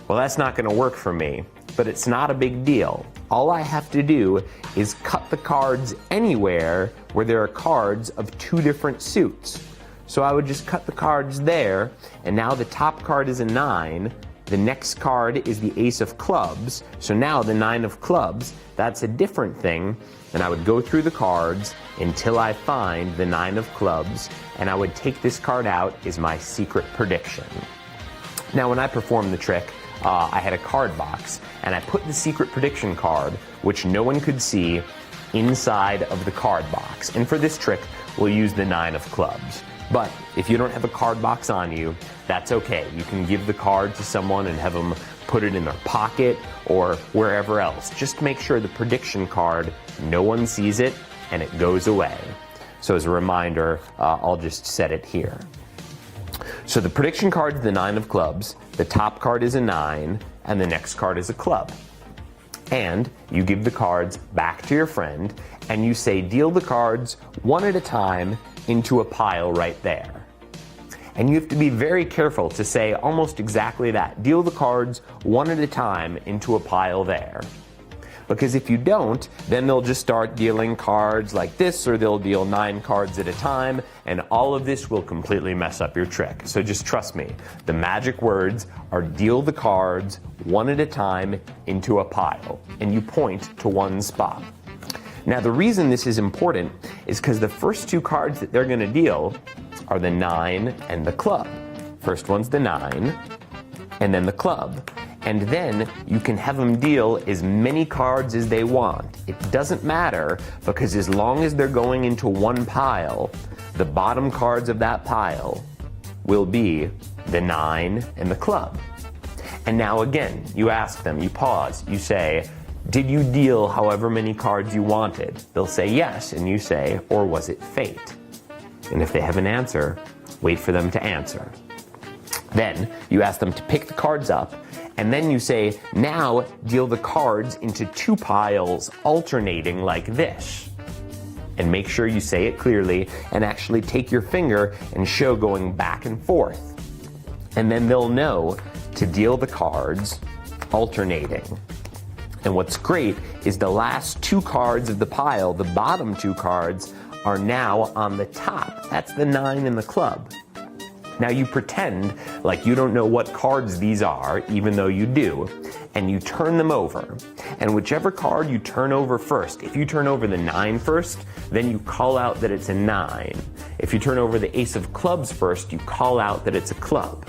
Well, that's not gonna work for me, but it's not a big deal. All I have to do is cut the cards anywhere where there are cards of two different suits. So I would just cut the cards there, and now the top card is a 9, the next card is the ace of clubs. So now the 9 of clubs, that's a different thing. And I would go through the cards until I find the 9 of clubs, and I would take this card out as my secret prediction. Now, when I performed the trick, I had a card box, and I put the secret prediction card, which no one could see, inside of the card box. And for this trick, we'll use the 9 of clubs. But if you don't have a card box on you, that's okay. You can give the card to someone and have them put it in their pocket or wherever else. Just make sure the prediction card, no one sees it, and it goes away. So as a reminder, I'll just set it here. So the prediction card is the 9 of clubs, the top card is a 9, and the next card is a club. And you give the cards back to your friend, and you say, deal the cards one at a time into a pile right there. And you have to be very careful to say almost exactly that. Deal the cards one at a time into a pile there. Because if you don't, then they'll just start dealing cards like this, or they'll deal 9 cards at a time, and all of this will completely mess up your trick. So just trust me. The magic words are deal the cards one at a time into a pile, and you point to one spot. Now the reason this is important is because the first 2 cards that they're going to deal are the 9 and the club. First one's the 9, and then the club. And then you can have them deal as many cards as they want. It doesn't matter, because as long as they're going into one pile, the bottom cards of that pile will be the 9 and the club. And now again, you ask them, you pause, you say, did you deal however many cards you wanted? They'll say yes, and you say, or was it fate? And if they have an answer, wait for them to answer. Then you ask them to pick the cards up, and then you say, now deal the cards into 2 piles alternating like this. And make sure you say it clearly and actually take your finger and show going back and forth. And then they'll know to deal the cards alternating. And what's great is the last 2 cards of the pile, the bottom 2 cards, are now on the top. That's the 9 and the club. Now you pretend like you don't know what cards these are, even though you do, and you turn them over. And whichever card you turn over first, if you turn over the 9 first, then you call out that it's a 9. If you turn over the ace of clubs first, you call out that it's a club.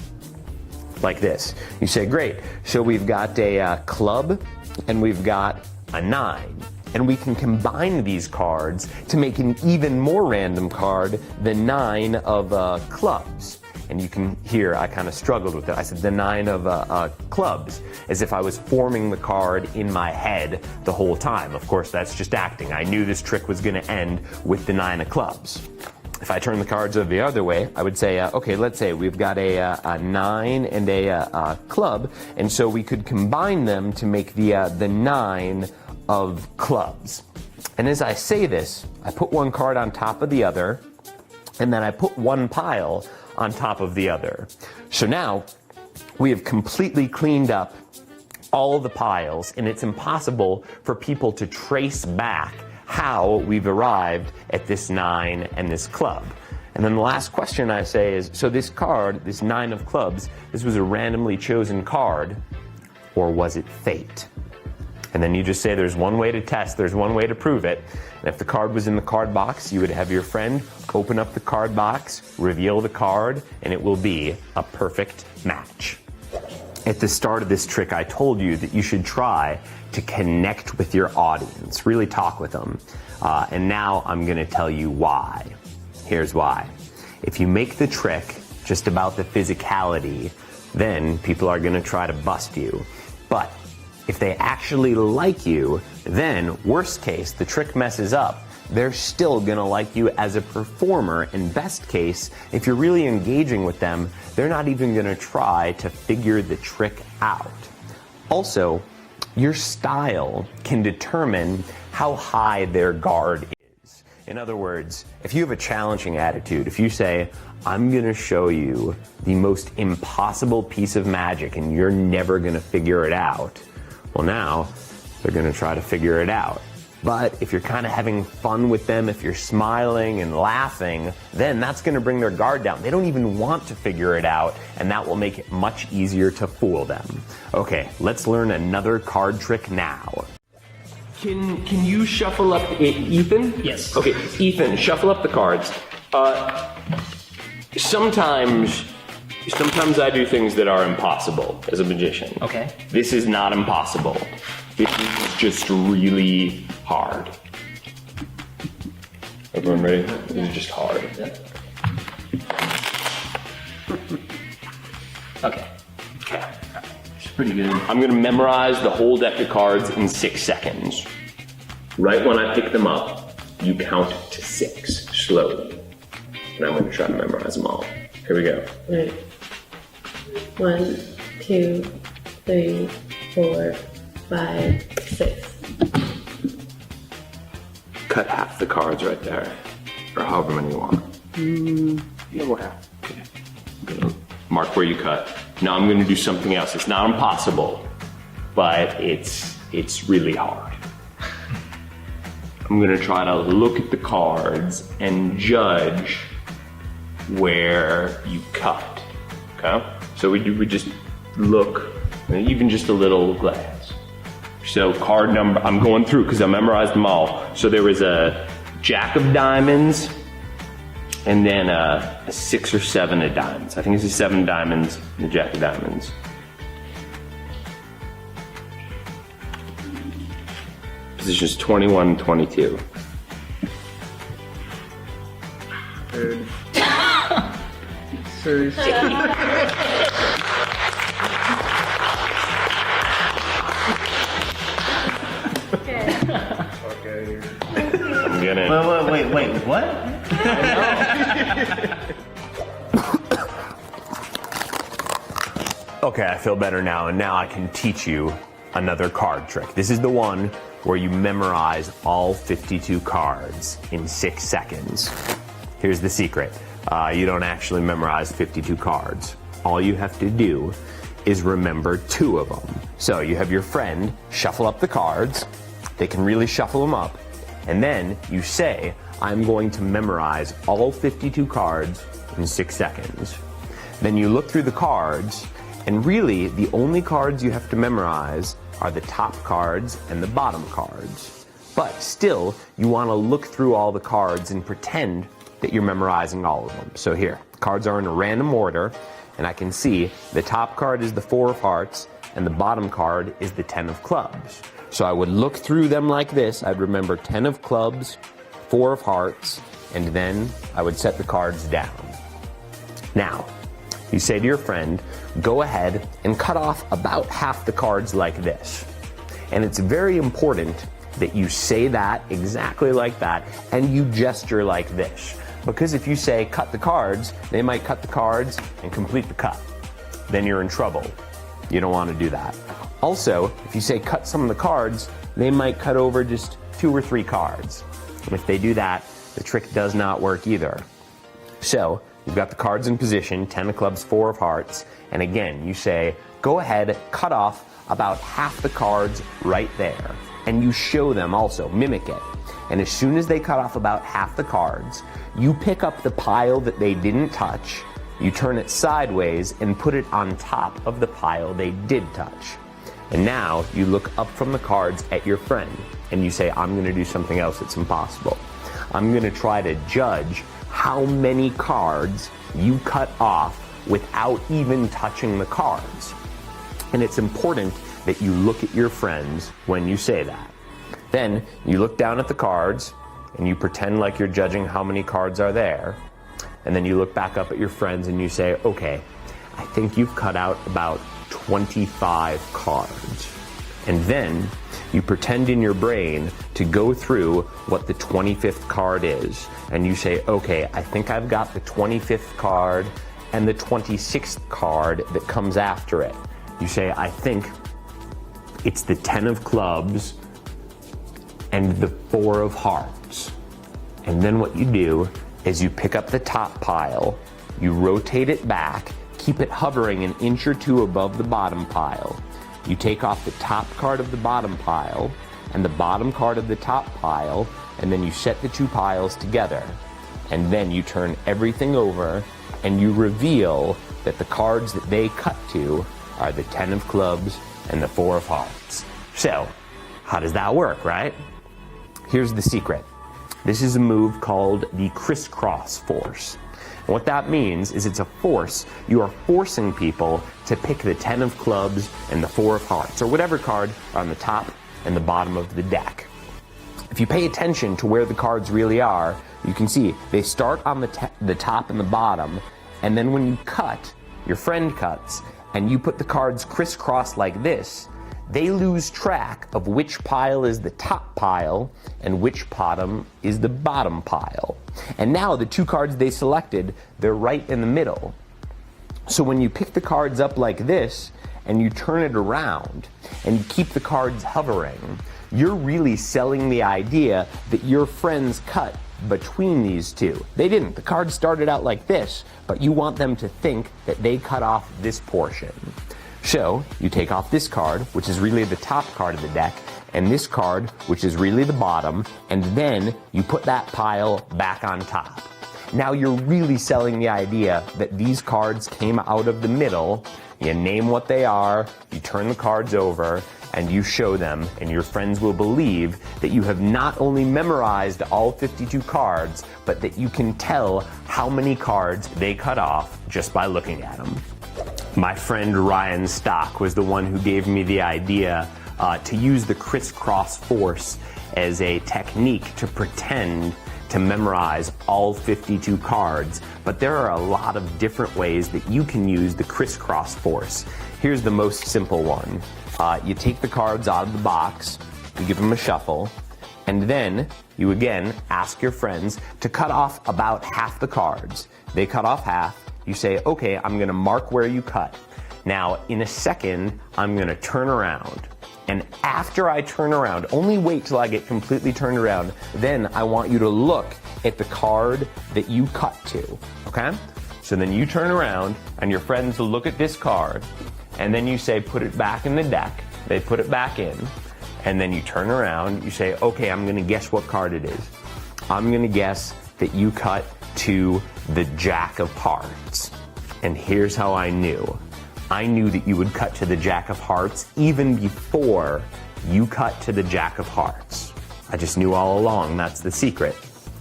Like this. You say, great, so we've got a club, and we've got a 9. And we can combine these cards to make an even more random card, the 9 of clubs. And you can hear I kind of struggled with it. I said the 9 of clubs, as if I was forming the card in my head the whole time. Of course, that's just acting. I knew this trick was going to end with the 9 of clubs. If I turn the cards over the other way, I would say, okay, let's say we've got a 9 and a club, and so we could combine them to make the 9 of clubs. And as I say this, I put one card on top of the other, and then I put one pile on top of the other. So now we have completely cleaned up all the piles, and it's impossible for people to trace back how we've arrived at this 9 and this club. And then the last question I say is, so this card, this 9 of clubs, this was a randomly chosen card, or was it fate? And then you just say there's one way to test, there's one way to prove it. And if the card was in the card box, you would have your friend open up the card box, reveal the card, and it will be a perfect match. At the start of this trick, I told you that you should try to connect with your audience, really talk with them. And now I'm gonna tell you why. Here's why. If you make the trick just about the physicality, then people are gonna try to bust you. But if they actually like you, then worst case, the trick messes up, they're still gonna like you as a performer. And best case, if you're really engaging with them, they're not even gonna try to figure the trick out. Also, your style can determine how high their guard is. In other words, if you have a challenging attitude, if you say, I'm gonna show you the most impossible piece of magic and you're never gonna figure it out, well now, they're gonna try to figure it out. But if you're kind of having fun with them, if you're smiling and laughing, then that's going to bring their guard down. They don't even want to figure it out, and that will make it much easier to fool them. Okay, let's learn another card trick now. Can you shuffle up Ethan? Yes. Okay, Ethan, shuffle up the cards. Sometimes I do things that are impossible as a magician. Okay. This is not impossible. This is just really hard. Everyone ready? This is just hard. Okay. It's pretty good. I'm gonna memorize the whole deck of cards in 6 seconds. Right when I pick them up, you count to 6 slowly. And I'm gonna try to memorize them all. Here we go. Right. 1, 2, 3, 4, 5, 6. Cut half the cards right there. Or however many you want. Yeah, what half? Okay. I'm gonna mark where you cut. Now I'm gonna do something else. It's not impossible, but it's really hard. I'm gonna try to look at the cards and judge where you cut, okay? So we just look, even just a little glance. So card number, I'm going through because I memorized them all. So there was a Jack of Diamonds, and then a 6 or 7 of diamonds. I think it's a 7 diamonds and a Jack of Diamonds. Positions 21 and 22. Third. First. Okay. I'm gonna. Wait, what? Okay, I feel better now, and now I can teach you another card trick. This is the one where you memorize all 52 cards in 6 seconds. Here's the secret. You don't actually memorize 52 cards. All you have to do is remember 2 of them. So you have your friend shuffle up the cards. They can really shuffle them up. And then you say, I'm going to memorize all 52 cards in 6 seconds. Then you look through the cards, and really the only cards you have to memorize are the top cards and the bottom cards. But still, you want to look through all the cards and pretend that you're memorizing all of them. So here, cards are in a random order, and I can see the top card is the 4 of hearts, and the bottom card is the 10 of clubs. So I would look through them like this. I'd remember 10 of clubs, 4 of hearts, and then I would set the cards down. Now, you say to your friend, go ahead and cut off about half the cards like this. And it's very important that you say that exactly like that, and you gesture like this. Because if you say cut the cards, they might cut the cards and complete the cut. Then you're in trouble. You don't want to do that. Also, if you say cut some of the cards, they might cut over just 2 or 3 cards. And if they do that, the trick does not work either. So, you've got the cards in position, 10 of clubs, 4 of hearts, and again, you say, go ahead, cut off about half the cards right there. And you show them also, mimic it. And as soon as they cut off about half the cards, you pick up the pile that they didn't touch, you turn it sideways and put it on top of the pile they did touch. And now you look up from the cards at your friend and you say, I'm gonna do something else that's impossible. I'm gonna try to judge how many cards you cut off without even touching the cards. And it's important that you look at your friends when you say that. Then you look down at the cards and you pretend like you're judging how many cards are there. And then you look back up at your friends and you say, okay, I think you've cut out about 25 cards. And then you pretend in your brain to go through what the 25th card is. And you say, okay, I think I've got the 25th card and the 26th card that comes after it. You say, I think it's the 10 of clubs and the 4 of hearts. And then what you do is you pick up the top pile, you rotate it back, keep it hovering an inch or 2 above the bottom pile. You take off the top card of the bottom pile, and the bottom card of the top pile, and then you set the two piles together. And then you turn everything over, and you reveal that the cards that they cut to are the 10 of clubs and the 4 of hearts. So, how does that work, right? Here's the secret. This is a move called the crisscross force. And what that means is it's a force. You are forcing people to pick the 10 of clubs and the 4 of hearts, or whatever card are on the top and the bottom of the deck. If you pay attention to where the cards really are, you can see they start on the top and the bottom, and then when you cut, your friend cuts, and you put the cards crisscross like this, they lose track of which pile is the top pile and which bottom is the bottom pile. And now the two cards they selected, they're right in the middle. So when you pick the cards up like this and you turn it around and you keep the cards hovering, you're really selling the idea that your friends cut between these two. They didn't. The cards started out like this, but you want them to think that they cut off this portion. So you take off this card, which is really the top card of the deck, and this card, which is really the bottom, and then you put that pile back on top. Now you're really selling the idea that these cards came out of the middle. You name what they are, you turn the cards over, and you show them, and your friends will believe that you have not only memorized all 52 cards, but that you can tell how many cards they cut off just by looking at them. My friend Ryan Stock was the one who gave me the idea to use the crisscross force as a technique to pretend to memorize all 52 cards, but there are a lot of different ways that you can use the crisscross force. Here's the most simple one. You take the cards out of the box, you give them a shuffle, and then you again ask your friends to cut off about half the cards. They cut off half. You say, okay, I'm gonna mark where you cut. Now, in a second, I'm gonna turn around. And after I turn around, only wait till I get completely turned around, then I want you to look at the card that you cut to, okay? So then you turn around, and your friends will look at this card, and then you say, put it back in the deck. They put it back in, and then you turn around, you say, okay, I'm gonna guess what card it is. I'm gonna guess that you cut to the Jack of Hearts. And here's how I knew. I knew that you would cut to the Jack of Hearts even before you cut to the Jack of Hearts. I just knew all along that's the secret,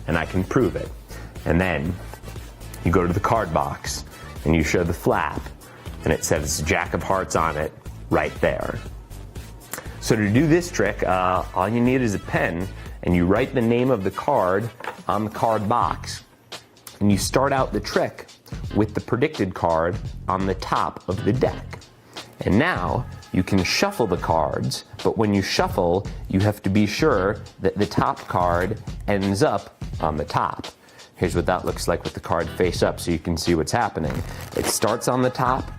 and I can prove it. And then you go to the card box and you show the flap, and it says Jack of Hearts on it right there. So to do this trick, all you need is a pen, and you write the name of the card on the card box. And you start out the trick with the predicted card on the top of the deck. And now you can shuffle the cards, but when you shuffle, you have to be sure that the top card ends up on the top. Here's what that looks like with the card face up so you can see what's happening. It starts on the top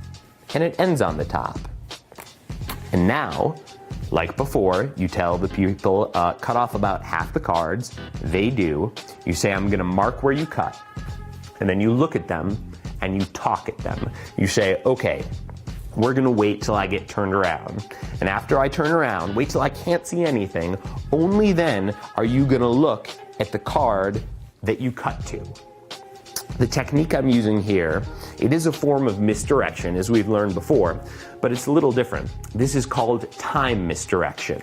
and it ends on the top. And now, like before, you tell the people, cut off about half the cards. They do. You say, I'm gonna mark where you cut. And then you look at them and you talk at them. You say, okay, we're gonna wait till I get turned around. And after I turn around, wait till I can't see anything. Only then are you gonna look at the card that you cut to. The technique I'm using here, it is a form of misdirection, as we've learned before, but it's a little different. This is called time misdirection.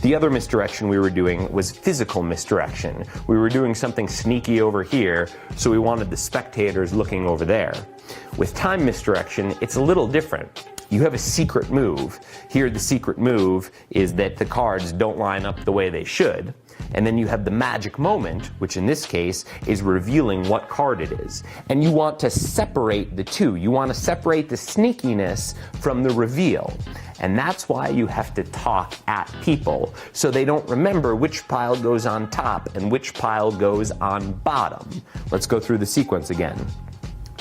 The other misdirection we were doing was physical misdirection. We were doing something sneaky over here, so we wanted the spectators looking over there. With time misdirection, it's a little different. You have a secret move. Here, the secret move is that the cards don't line up the way they should. And then you have the magic moment, which in this case is revealing what card it is. And you want to separate the two. You want to separate the sneakiness from the reveal. And that's why you have to talk at people so they don't remember which pile goes on top and which pile goes on bottom. Let's go through the sequence again.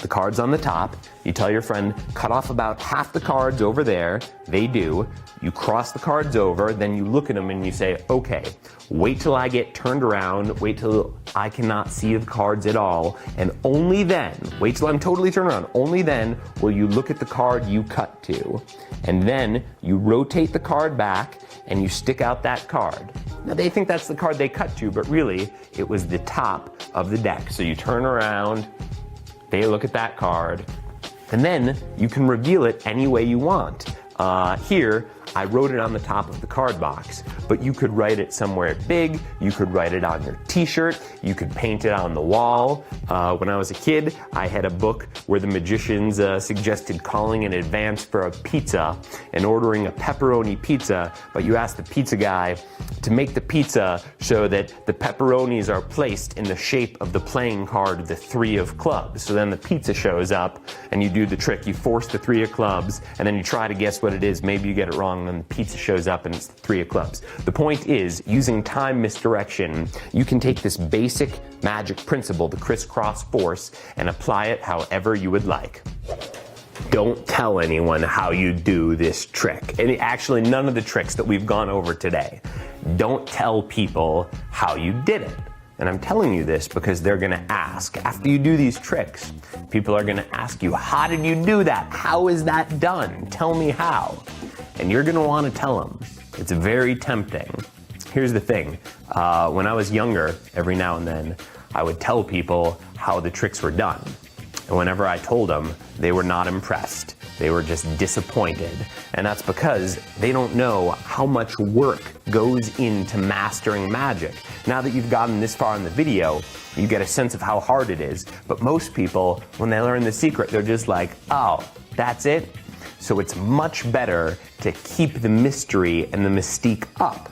the cards on the top. You tell your friend, cut off about half the cards over there. They do. You cross the cards over, then you look at them and you say, okay, wait till I get turned around, wait till I cannot see the cards at all, and only then, wait till I'm totally turned around, only then will you look at the card you cut to. And then you rotate the card back and you stick out that card. Now they think that's the card they cut to, but really it was the top of the deck. So you turn around, they look at that card, and then you can reveal it any way you want. Here, I wrote it on the top of the card box, but you could write it somewhere big, you could write it on your t-shirt, you could paint it on the wall. When I was a kid, I had a book where the magicians suggested calling in advance for a pizza and ordering a pepperoni pizza, but you ask the pizza guy to make the pizza so that the pepperonis are placed in the shape of the playing card, the 3 of clubs. So then the pizza shows up and you do the trick, you force the 3 of clubs, and then you try to guess what it is. Maybe you get it wrong, and then the pizza shows up and it's the 3 of clubs. The point is, using time misdirection, you can take this basic magic principle, the crisscross force, and apply it however you would like. Don't tell anyone how you do this trick. And actually, none of the tricks that we've gone over today. Don't tell people how you did it. And I'm telling you this because they're gonna ask. After you do these tricks, people are gonna ask you, how did you do that? How is that done? Tell me how. And you're gonna wanna tell them. It's very tempting. Here's the thing. When I was younger, every now and then, I would tell people how the tricks were done. And whenever I told them, they were not impressed. They were just disappointed. And that's because they don't know how much work goes into mastering magic. Now that you've gotten this far in the video, you get a sense of how hard it is. But most people, when they learn the secret, they're just like, oh, that's it? So it's much better to keep the mystery and the mystique up.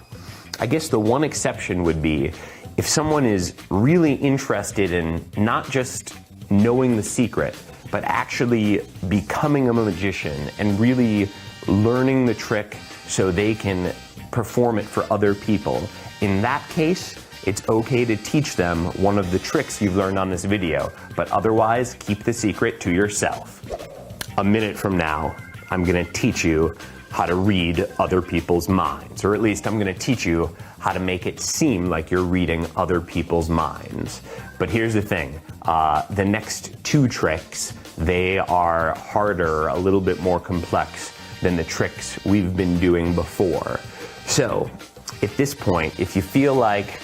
I guess the one exception would be if someone is really interested in not just knowing the secret, but actually becoming a magician and really learning the trick so they can perform it for other people. In that case, it's okay to teach them one of the tricks you've learned on this video, but otherwise keep the secret to yourself. A minute from now, I'm gonna teach you how to read other people's minds, or at least I'm gonna teach you how to make it seem like you're reading other people's minds. But here's the thing, the next 2 tricks, they are harder, a little bit more complex than the tricks we've been doing before. So, at this point, if you feel like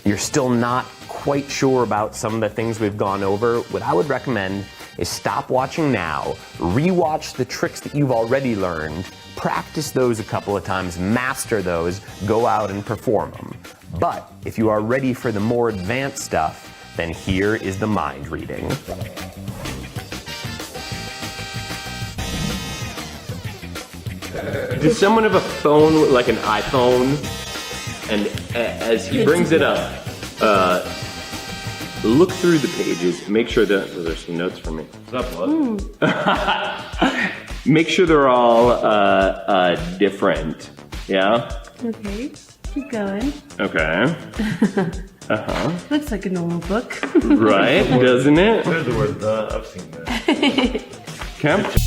you're still not quite sure about some of the things we've gone over, what I would recommend is stop watching now, rewatch the tricks that you've already learned, practice those a couple of times, master those, go out and perform them. But if you are ready for the more advanced stuff, then here is the mind reading. Does someone have a phone, like an iPhone? And as he brings it up, look through the pages, make sure that, oh, there's some notes for me. What's up, bud? Make sure they're all different, yeah? Okay, keep going. Okay. Looks like a normal book. Right, doesn't it? There's the word the. I've seen that. Okay.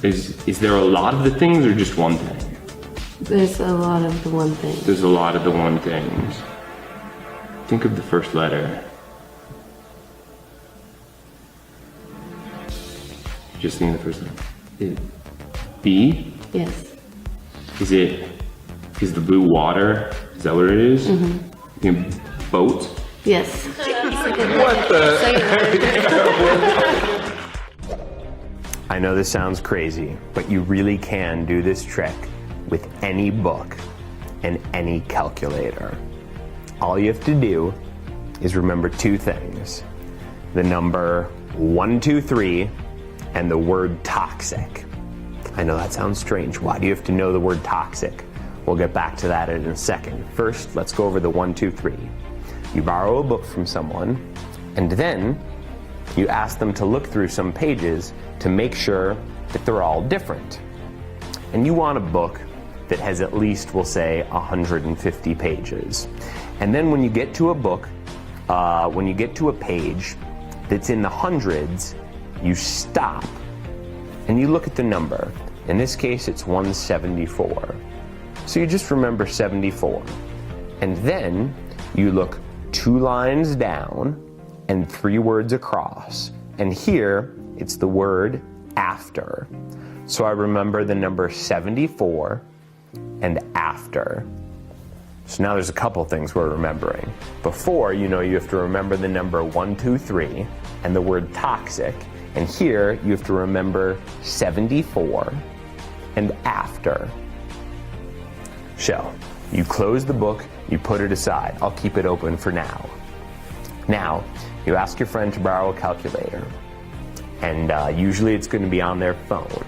Is there a lot of the things or just one thing? There's a lot of the one thing. There's a lot of the one things. Think of the first letter. Just think of the first letter. B? Yes. Is the blue water? Is that what it is? Mm-hmm. Boat? Yes. What I know this sounds crazy, but you really can do this trick with any book and any calculator. All you have to do is remember two things: the number 123 and the word toxic. I know that sounds strange. Why do you have to know the word toxic? We'll get back to that in a second. First, let's go over the 123. You borrow a book from someone, and then you ask them to look through some pages to make sure that they're all different. And you want a book that has at least, we'll say, 150 pages. And then when you get to a book, when you get to a page that's in the hundreds, you stop and you look at the number. In this case, it's 174. So you just remember 74. And then you look 2 lines down and 3 words across. And here, it's the word after. So I remember the number 74 and after. So now there's a couple things we're remembering. Before, you have to remember the number 123 and the word toxic. And here, you have to remember 74 and after. So, you close the book, you put it aside. I'll keep it open for now. Now, you ask your friend to borrow a calculator. And usually it's going to be on their phone.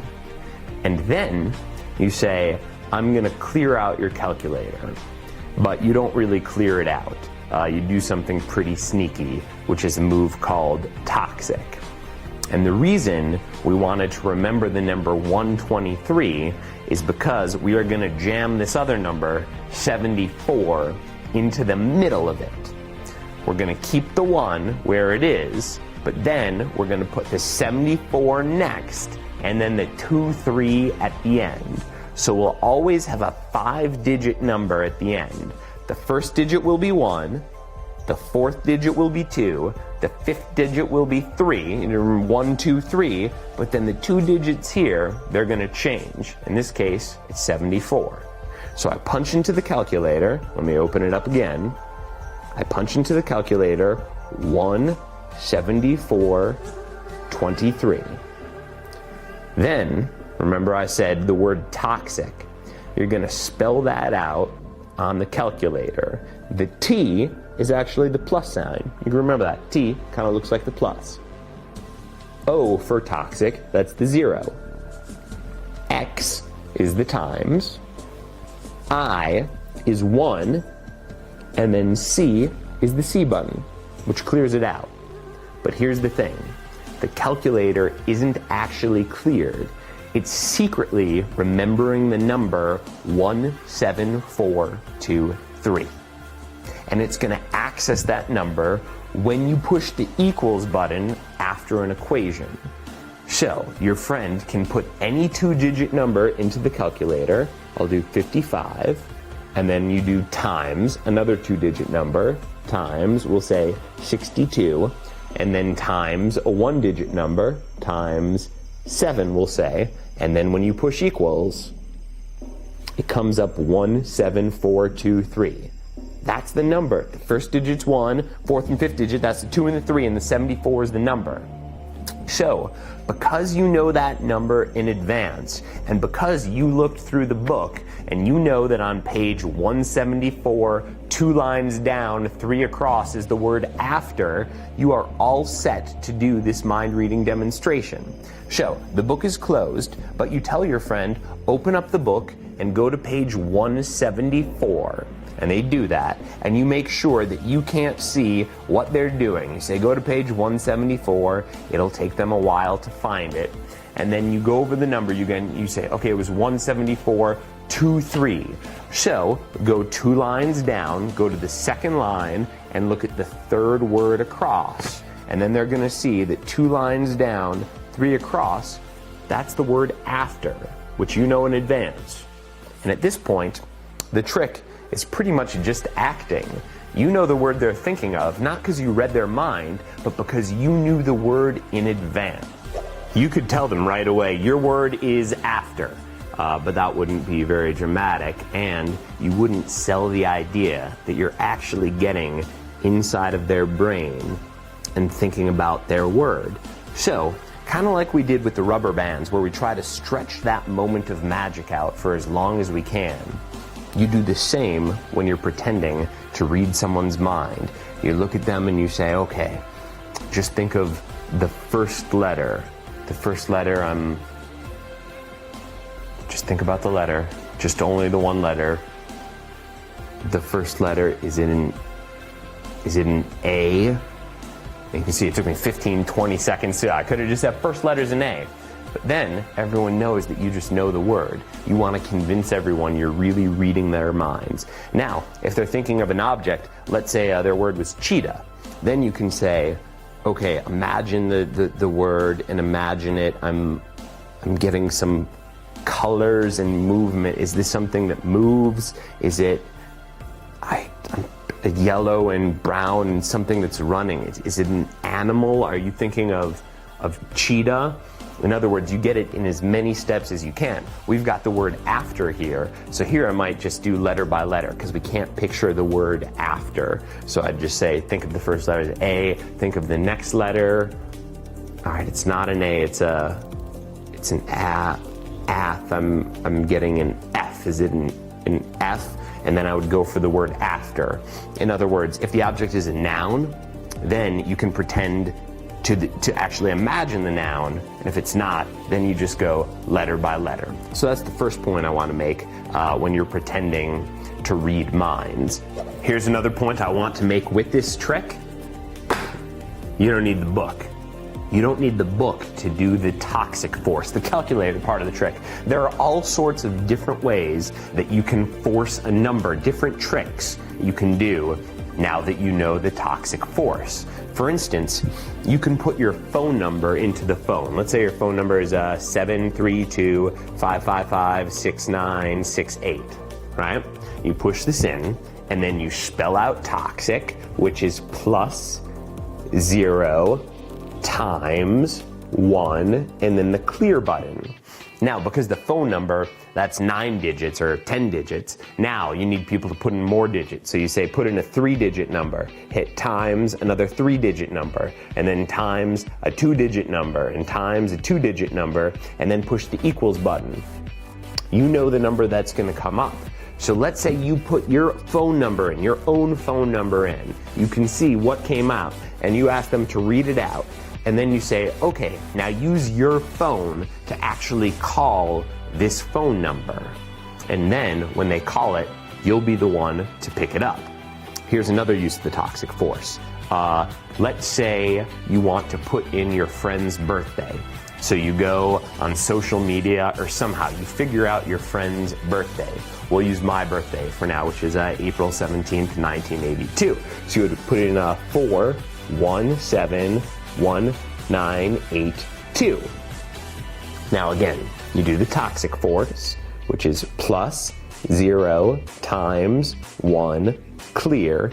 And then you say, I'm going to clear out your calculator. But you don't really clear it out. You do something pretty sneaky, which is a move called toxic. And the reason we wanted to remember the number 123 is because we are going to jam this other number, 74, into the middle of it. We're going to keep the 1 where it is, but then we're going to put the 74 next, and then the 23 at the end. So we'll always have a 5-digit number at the end. The first digit will be 1, the 4th digit will be 2, the 5th digit will be 3, 1, 2, 3, but then the 2 digits here, they're going to change. In this case, it's 74. So I punch into the calculator. Let me open it up again. I punch into the calculator 174 23. Then, remember I said the word toxic. You're going to spell that out on the calculator. The T is actually the plus sign. You can remember that. T kind of looks like the plus. O for toxic, that's the 0. X is the times. I is 1. And then C is the C button, which clears it out. But here's the thing. The calculator isn't actually cleared. It's secretly remembering the number 17423. And it's going to access that number when you push the equals button after an equation. So your friend can put any 2-digit number into the calculator. I'll do 55. And then you do times another 2-digit number, times, we'll say 62, and then times a 1-digit number, times 7, we'll say, and then when you push equals, it comes up 17423. That's the number. The first digit's 1, 4th and 5th digit, that's the 2 and the 3, and the 74 is the number. So, because you know that number in advance, and because you looked through the book, and you know that on page 174, 2 lines down, 3 across is the word after, you are all set to do this mind reading demonstration. So, the book is closed, but you tell your friend, open up the book and go to page 174. And they do that, and you make sure that you can't see what they're doing. You say, go to page 174, it'll take them a while to find it. And then you go over the number, you say, okay, it was 17423. So, go 2 lines down, go to the second line, and look at the 3rd word across. And then they're going to see that 2 lines down, 3 across, that's the word after, which you know in advance. And at this point, the trick is pretty much just acting. You know the word they're thinking of, not because you read their mind, but because you knew the word in advance. You could tell them right away, your word is after, but that wouldn't be very dramatic, and you wouldn't sell the idea that you're actually getting inside of their brain and thinking about their word. So, kind of like we did with the rubber bands, where we try to stretch that moment of magic out for as long as we can. You do the same when you're pretending to read someone's mind. You look at them and you say, okay, just think of the first letter. The first letter, just think about the letter, just only the one letter. The first letter, is it an A? And you can see it took me 15, 20 seconds. I could have just said first letter's an A. But then everyone knows that you just know the word. You want to convince everyone you're really reading their minds. Now, if they're thinking of an object, let's say their word was cheetah, then you can say, okay, imagine the word and imagine it. I'm getting some colors and movement. Is this something that moves? Is it yellow and brown and something that's running? Is it an animal? Are you thinking of cheetah? In other words, you get it in as many steps as you can. We've got the word after here, so here I might just do letter by letter because we can't picture the word after. So I'd just say, think of the first letter as A, think of the next letter. All right, it's not an A, it's an ath. I'm getting an F. Is it an F? And then I would go for the word after. In other words, if the object is a noun, then you can pretend to actually imagine the noun, and if it's not, then you just go letter by letter. So that's the first point I want to make when you're pretending to read minds. Here's another point I want to make with this trick. You don't need the book. You don't need the book to do the toxic force, the calculator part of the trick. There are all sorts of different ways that you can force a number, different tricks you can do now that you know the toxic force. For instance, you can put your phone number into the phone. Let's say your phone number is 732-555-6968, right? You push this in, and then you spell out toxic, which is +0 times 1, and then the clear button. Now, because the phone number, that's 9 digits or 10 digits, now you need people to put in more digits. So you say put in a 3-digit number, hit times another 3-digit number, and then times a 2-digit number, and times a 2-digit number, and then push the equals button. You know the number that's going to come up. So let's say you put your phone number in, your own phone number in. You can see what came out, and you ask them to read it out. And then you say, okay, now use your phone to actually call this phone number. And then when they call it, you'll be the one to pick it up. Here's another use of the toxic force. Let's say you want to put in your friend's birthday. So you go on social media or somehow you figure out your friend's birthday. We'll use my birthday for now, which is April 17th, 1982. So you would put in 4171982. Now again, you do the toxic force, which is +0 times 1 clear.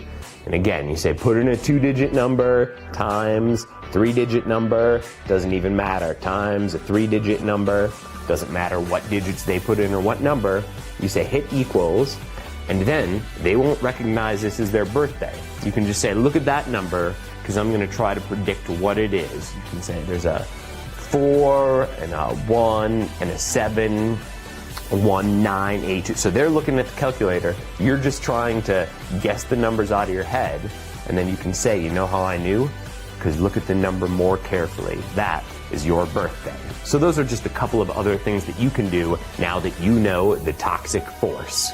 And again, you say put in a 2-digit number times 3-digit number, doesn't even matter, times a 3-digit number, doesn't matter what digits they put in or what number. You say hit equals, and then they won't recognize this as their birthday. You can just say, look at that number, because I'm going to try to predict what it is. You can say there's a 4 and a 1 and a 7, 1, 9, 8, 2. So they're looking at the calculator. You're just trying to guess the numbers out of your head, and then you can say, you know how I knew? Because look at the number more carefully. That is your birthday. So those are just a couple of other things that you can do now that you know the toxic force.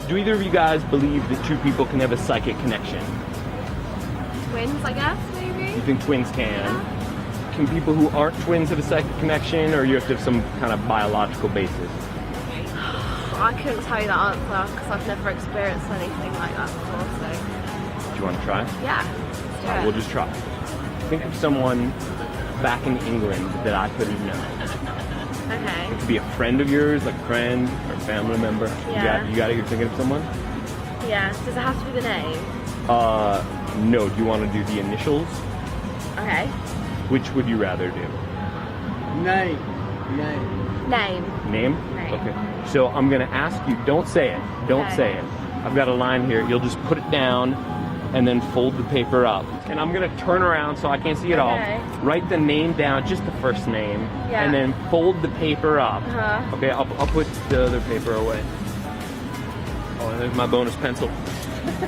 Do either of you guys believe that two people can have a psychic connection? Twins, I guess, maybe? You think twins can? Can people who aren't twins have a psychic connection, or you have to have some kind of biological basis? I couldn't tell you that answer because I've never experienced anything like that before, so. Do you want to try? Yeah. We'll just try. Think of someone back in England that I could have known. Okay. It could be a friend of yours, like friend or family member. Yeah. You're thinking of someone? Yeah. Does it have to be the name? No. Do you want to do the initials? Okay. Which would you rather do? Name. Name. Name? Name. Okay. So I'm gonna ask you, don't say it. Don't Okay. say it. I've got a line here. You'll just put it down and then fold the paper up. And I'm gonna turn around so I can't see it Okay. all. Write the name down, just the first name, Yeah. and then fold the paper up. Uh-huh. Okay, I'll put the other paper away. Oh, and there's my bonus pencil.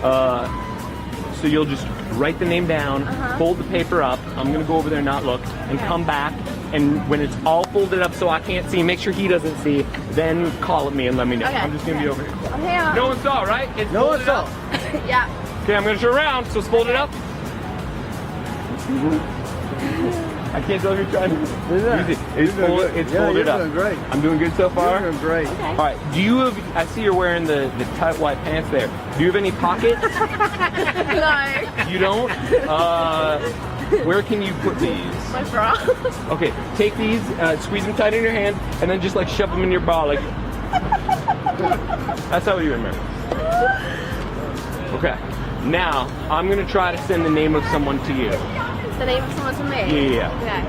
So you'll just write the name down, fold the paper up. I'm gonna go over there and not look, and come back. And when it's all folded up so I can't see, make sure he doesn't see, then call at me and let me know. Okay. I'm just gonna be over here. I'm here. No one saw, right? It's No one folded saw. up. Yeah. Okay, I'm gonna turn around, so it's folded up. I can't tell if you're trying to. It's You're doing folded, good. it's Yeah, folded you're up. doing great. I'm doing good so far? You're doing great. All right, do you have, I see you're wearing the tight white pants there. Do you have any pockets? No. You don't? Where can you put these? My bra. Okay, take these, squeeze them tight in your hand, and then just like shove them in your bra, like. That's how you remember. Okay, now I'm gonna try to send the name of someone to you. The name of someone to me? Yeah. Okay.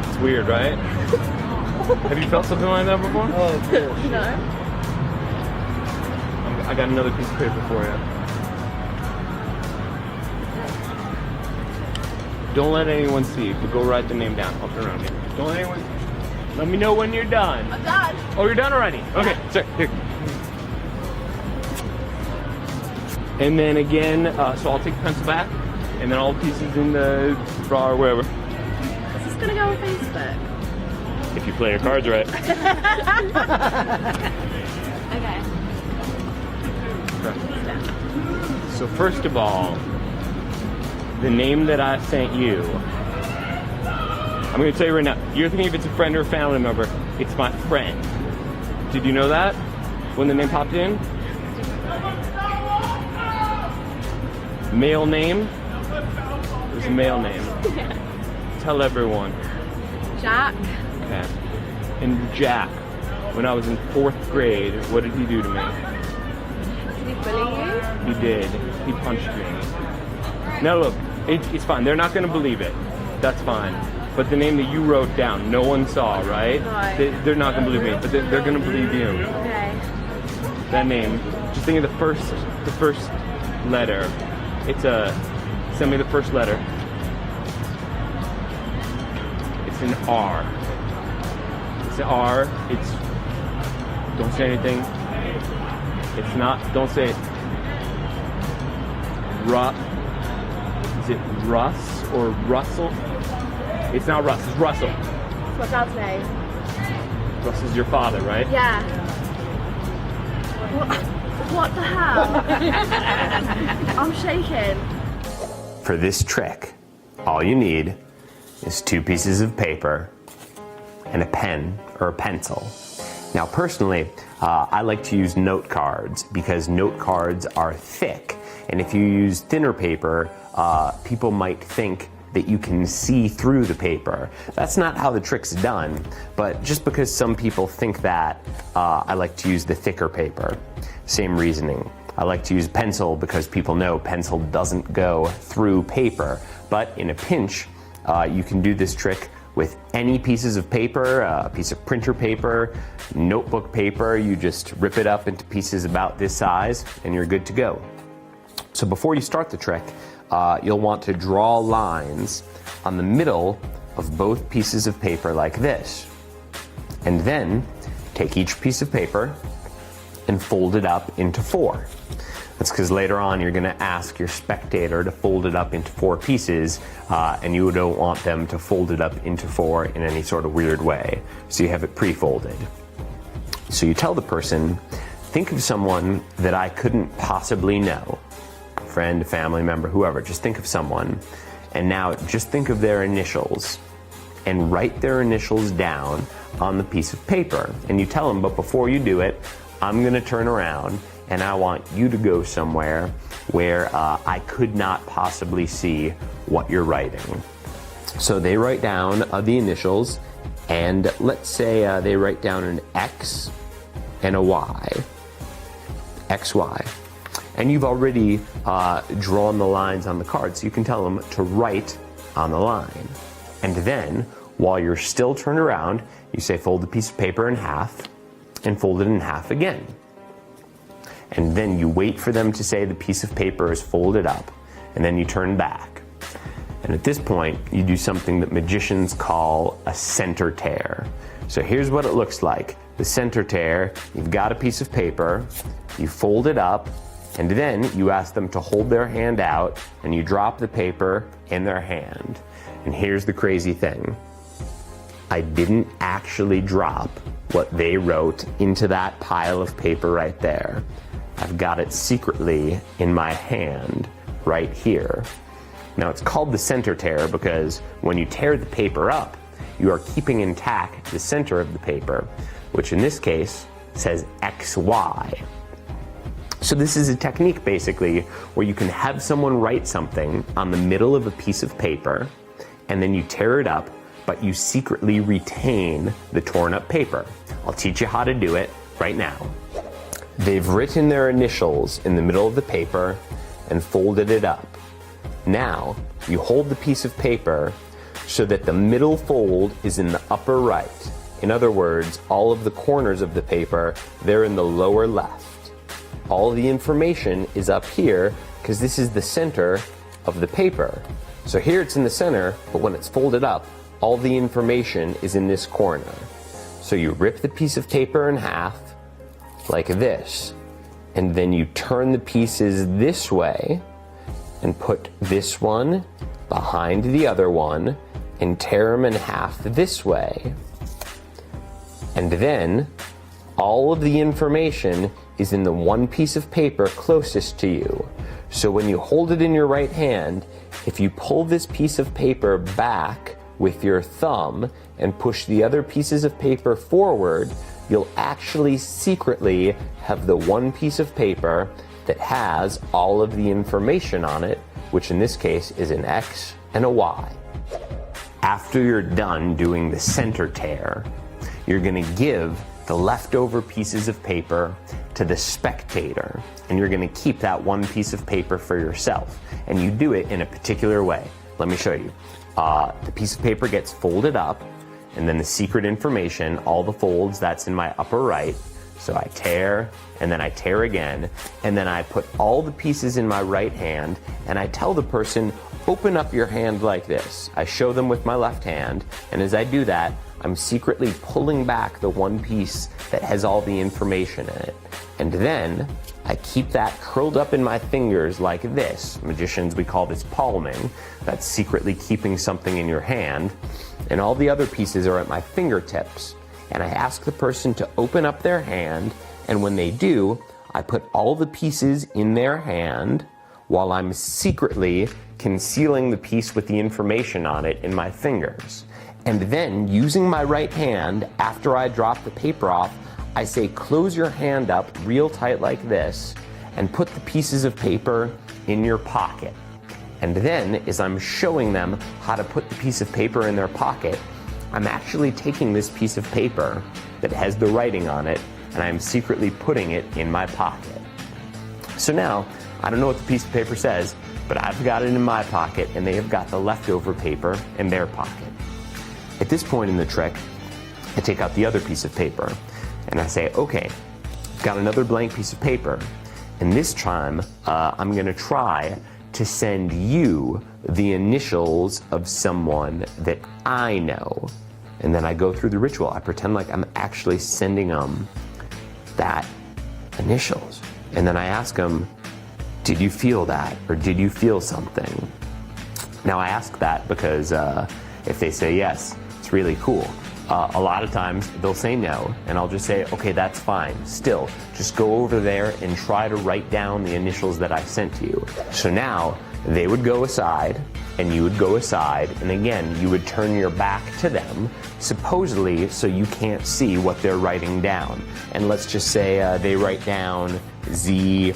It's weird, right? Have you felt something like that before? Oh, of course. No. I got another piece of paper for you. Don't let anyone see, but go write the name down. I'll turn around here. Don't let anyone. Let me know when you're done. I'm done. Oh, you're done already? Okay, sorry. Here. And then again, so I'll take the pencil back, and then all the pieces in the bra or wherever. Is this gonna go on Facebook? If you play your cards right. Okay. So first of all, the name that I sent you, I'm going to tell you right now, you're thinking if it's a friend or a family member, it's my friend. Did you know that when the name popped in? Male name? It was a male name. Tell everyone. Jack. Okay. And Jack, when I was in 4th grade, what did he do to me? Did he bully you? He did. He punched me. Now look, it's fine. They're not going to believe it. That's fine. But the name that you wrote down, no one saw, right? No. They're not going to believe me, but they're going to believe you. Okay. That name. Just think of the first letter. Send me the first letter. It's an R. It's an R. Don't say anything. It's not, don't say it. Is it Russ or Russell? It's not Russ, it's Russell. It's my dad's name. Russ is your father, right? Yeah. What the hell? I'm shaking. For this trick, all you need is 2 pieces of paper and a pen or a pencil. Now personally, I like to use note cards because note cards are thick, and if you use thinner paper, people might think that you can see through the paper. That's not how the trick's done, but just because some people think that, I like to use the thicker paper. Same reasoning. I like to use pencil because people know pencil doesn't go through paper, but in a pinch, you can do this trick with any pieces of paper, a piece of printer paper, notebook paper. You just rip it up into pieces about this size and you're good to go. So before you start the trick, you'll want to draw lines on the middle of both pieces of paper like this. And then take each piece of paper and fold it up into 4. That's because later on you're going to ask your spectator to fold it up into 4 pieces, and you don't want them to fold it up into 4 in any sort of weird way. So you have it pre-folded. So you tell the person, think of someone that I couldn't possibly know. Friend, family member, whoever. Just think of someone. And now just think of their initials and write their initials down on the piece of paper. And you tell them, but before you do it, I'm gonna turn around and I want you to go somewhere where I could not possibly see what you're writing. So they write down the initials, and let's say they write down an X and a Y. XY. And you've already drawn the lines on the card, so you can tell them to write on the line. And then, while you're still turned around, you say fold the piece of paper in half and fold it in half again. And then you wait for them to say the piece of paper is folded up, and then you turn back. And at this point, you do something that magicians call a center tear. So here's what it looks like. The center tear, you've got a piece of paper, you fold it up, and then you ask them to hold their hand out, and you drop the paper in their hand. And here's the crazy thing. I didn't actually drop what they wrote into that pile of paper right there. I've got it secretly in my hand right here. Now it's called the center tear because when you tear the paper up, you are keeping intact the center of the paper, which in this case says XY. So this is a technique basically where you can have someone write something on the middle of a piece of paper and then you tear it up, but you secretly retain the torn up paper. I'll teach you how to do it right now. They've written their initials in the middle of the paper and folded it up. Now, you hold the piece of paper so that the middle fold is in the upper right. In other words, all of the corners of the paper, they're in the lower left. All the information is up here because this is the center of the paper. So here it's in the center, but when it's folded up, all the information is in this corner. So you rip the piece of paper in half, like this, and then you turn the pieces this way and put this one behind the other one and tear them in half this way. And then all of the information is in the one piece of paper closest to you. So when you hold it in your right hand, if you pull this piece of paper back with your thumb and push the other pieces of paper forward, you'll actually secretly have the one piece of paper that has all of the information on it, which in this case is an X and a Y. After you're done doing the center tear, you're gonna give the leftover pieces of paper to the spectator, and you're gonna keep that one piece of paper for yourself. And you do it in a particular way. Let me show you. The piece of paper gets folded up, and then the secret information, all the folds, that's in my upper right. So I tear, and then I tear again, and then I put all the pieces in my right hand, and I tell the person, open up your hand like this. I show them with my left hand, and as I do that, I'm secretly pulling back the one piece that has all the information in it. And then I keep that curled up in my fingers like this. Magicians, we call this palming. That's secretly keeping something in your hand. And all the other pieces are at my fingertips. And I ask the person to open up their hand, and when they do, I put all the pieces in their hand while I'm secretly concealing the piece with the information on it in my fingers. And then, using my right hand, after I drop the paper off, I say close your hand up real tight like this and put the pieces of paper in your pocket. And then, as I'm showing them how to put the piece of paper in their pocket, I'm actually taking this piece of paper that has the writing on it, and I'm secretly putting it in my pocket. So now, I don't know what the piece of paper says, but I've got it in my pocket, and they have got the leftover paper in their pocket. At this point in the trick, I take out the other piece of paper, and I say, okay, got another blank piece of paper, and this time, I'm gonna try to send you the initials of someone that I know. And then I go through the ritual. I pretend like I'm actually sending them that initials. And then I ask them, did you feel that? Or did you feel something? Now I ask that because if they say yes, it's really cool. A lot of times they'll say no, and I'll just say, okay, that's fine. Still, just go over there and try to write down the initials that I sent you. So now they would go aside, and you would go aside, and again, you would turn your back to them, supposedly so you can't see what they're writing down. And let's just say they write down ZZ.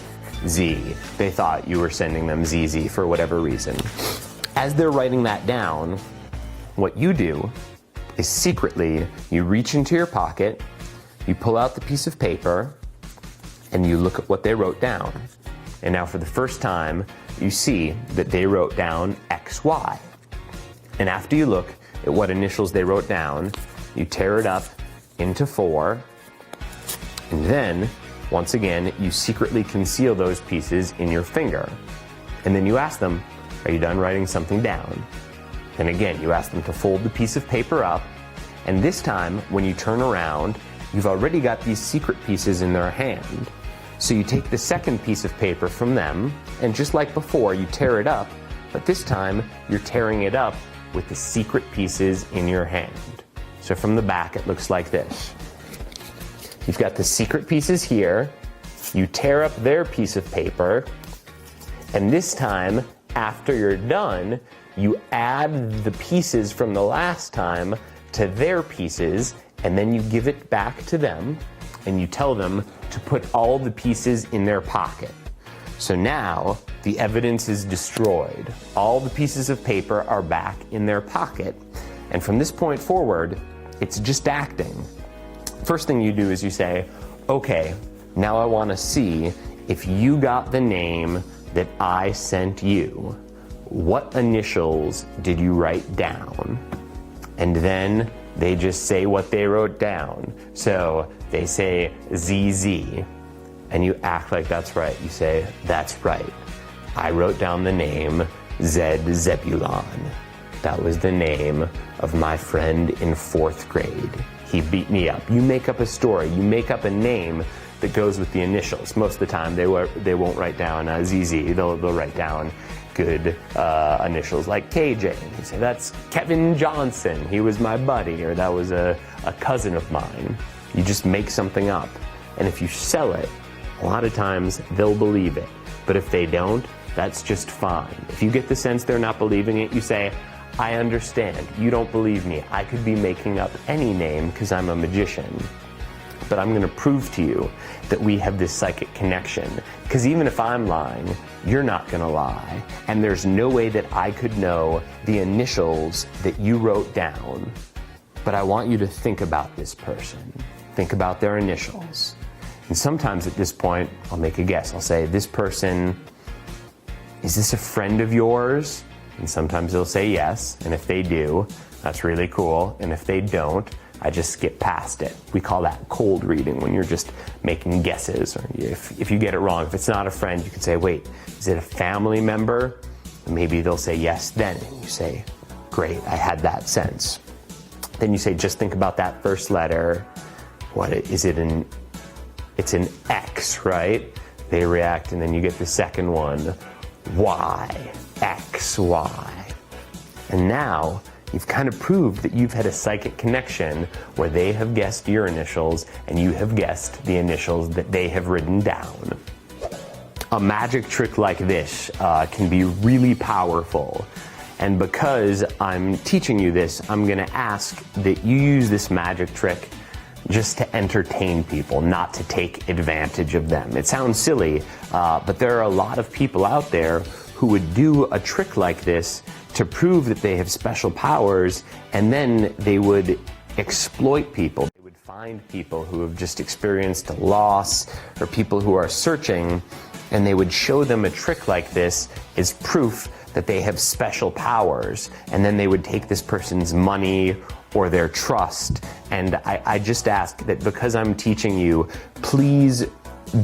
They thought you were sending them ZZ for whatever reason. As they're writing that down, what you do is secretly, you reach into your pocket, you pull out the piece of paper, and you look at what they wrote down. And now for the first time, you see that they wrote down XY. And after you look at what initials they wrote down, you tear it up into 4, and then, once again, you secretly conceal those pieces in your finger. And then you ask them, are you done writing something down? And again, you ask them to fold the piece of paper up, and this time, when you turn around, you've already got these secret pieces in their hand. So you take the second piece of paper from them, and just like before, you tear it up, but this time, you're tearing it up with the secret pieces in your hand. So from the back, it looks like this. You've got the secret pieces here, you tear up their piece of paper, and this time, after you're done, you add the pieces from the last time to their pieces, and then you give it back to them, and you tell them to put all the pieces in their pocket. So now, the evidence is destroyed. All the pieces of paper are back in their pocket, and from this point forward, it's just acting. First thing you do is you say, okay, now I want to see if you got the name that I sent you. What initials did you write down? And then they just say what they wrote down. So they say ZZ, and you act like that's right. You say, that's right. I wrote down the name Zed Zebulon. That was the name of my friend in 4th grade. He beat me up. You make up a story. You make up a name that goes with the initials. Most of the time, they won't write down ZZ. They'll write down good initials like KJ. And you say, that's Kevin Johnson. He was my buddy, or that was a cousin of mine. You just make something up. And if you sell it, a lot of times they'll believe it. But if they don't, that's just fine. If you get the sense they're not believing it, you say, I understand. You don't believe me. I could be making up any name because I'm a magician. But I'm going to prove to you that we have this psychic connection. Because even if I'm lying, you're not going to lie. And there's no way that I could know the initials that you wrote down. But I want you to think about this person. Think about their initials. And sometimes at this point, I'll make a guess. I'll say, this person, is this a friend of yours? And sometimes they'll say yes. And if they do, that's really cool. And if they don't, I just skip past it. We call that cold reading, when you're just making guesses. Or if you get it wrong, if it's not a friend, you can say, wait, is it a family member? And maybe they'll say yes then. And you say, great, I had that sense. Then you say, just think about that first letter. What is it? It's an X, right? They react, and then you get the second one, Y, X, Y. And now, you've kind of proved that you've had a psychic connection where they have guessed your initials and you have guessed the initials that they have written down. A magic trick like this can be really powerful. And because I'm teaching you this, I'm going to ask that you use this magic trick just to entertain people, not to take advantage of them. It sounds silly, but there are a lot of people out there who would do a trick like this to prove that they have special powers, and then they would exploit people. They would find people who have just experienced a loss, or people who are searching, and they would show them a trick like this as proof that they have special powers, and then they would take this person's money or their trust. And I just ask that because I'm teaching you, please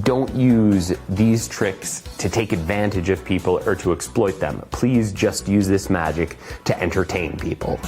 don't use these tricks to take advantage of people or to exploit them. Please just use this magic to entertain people.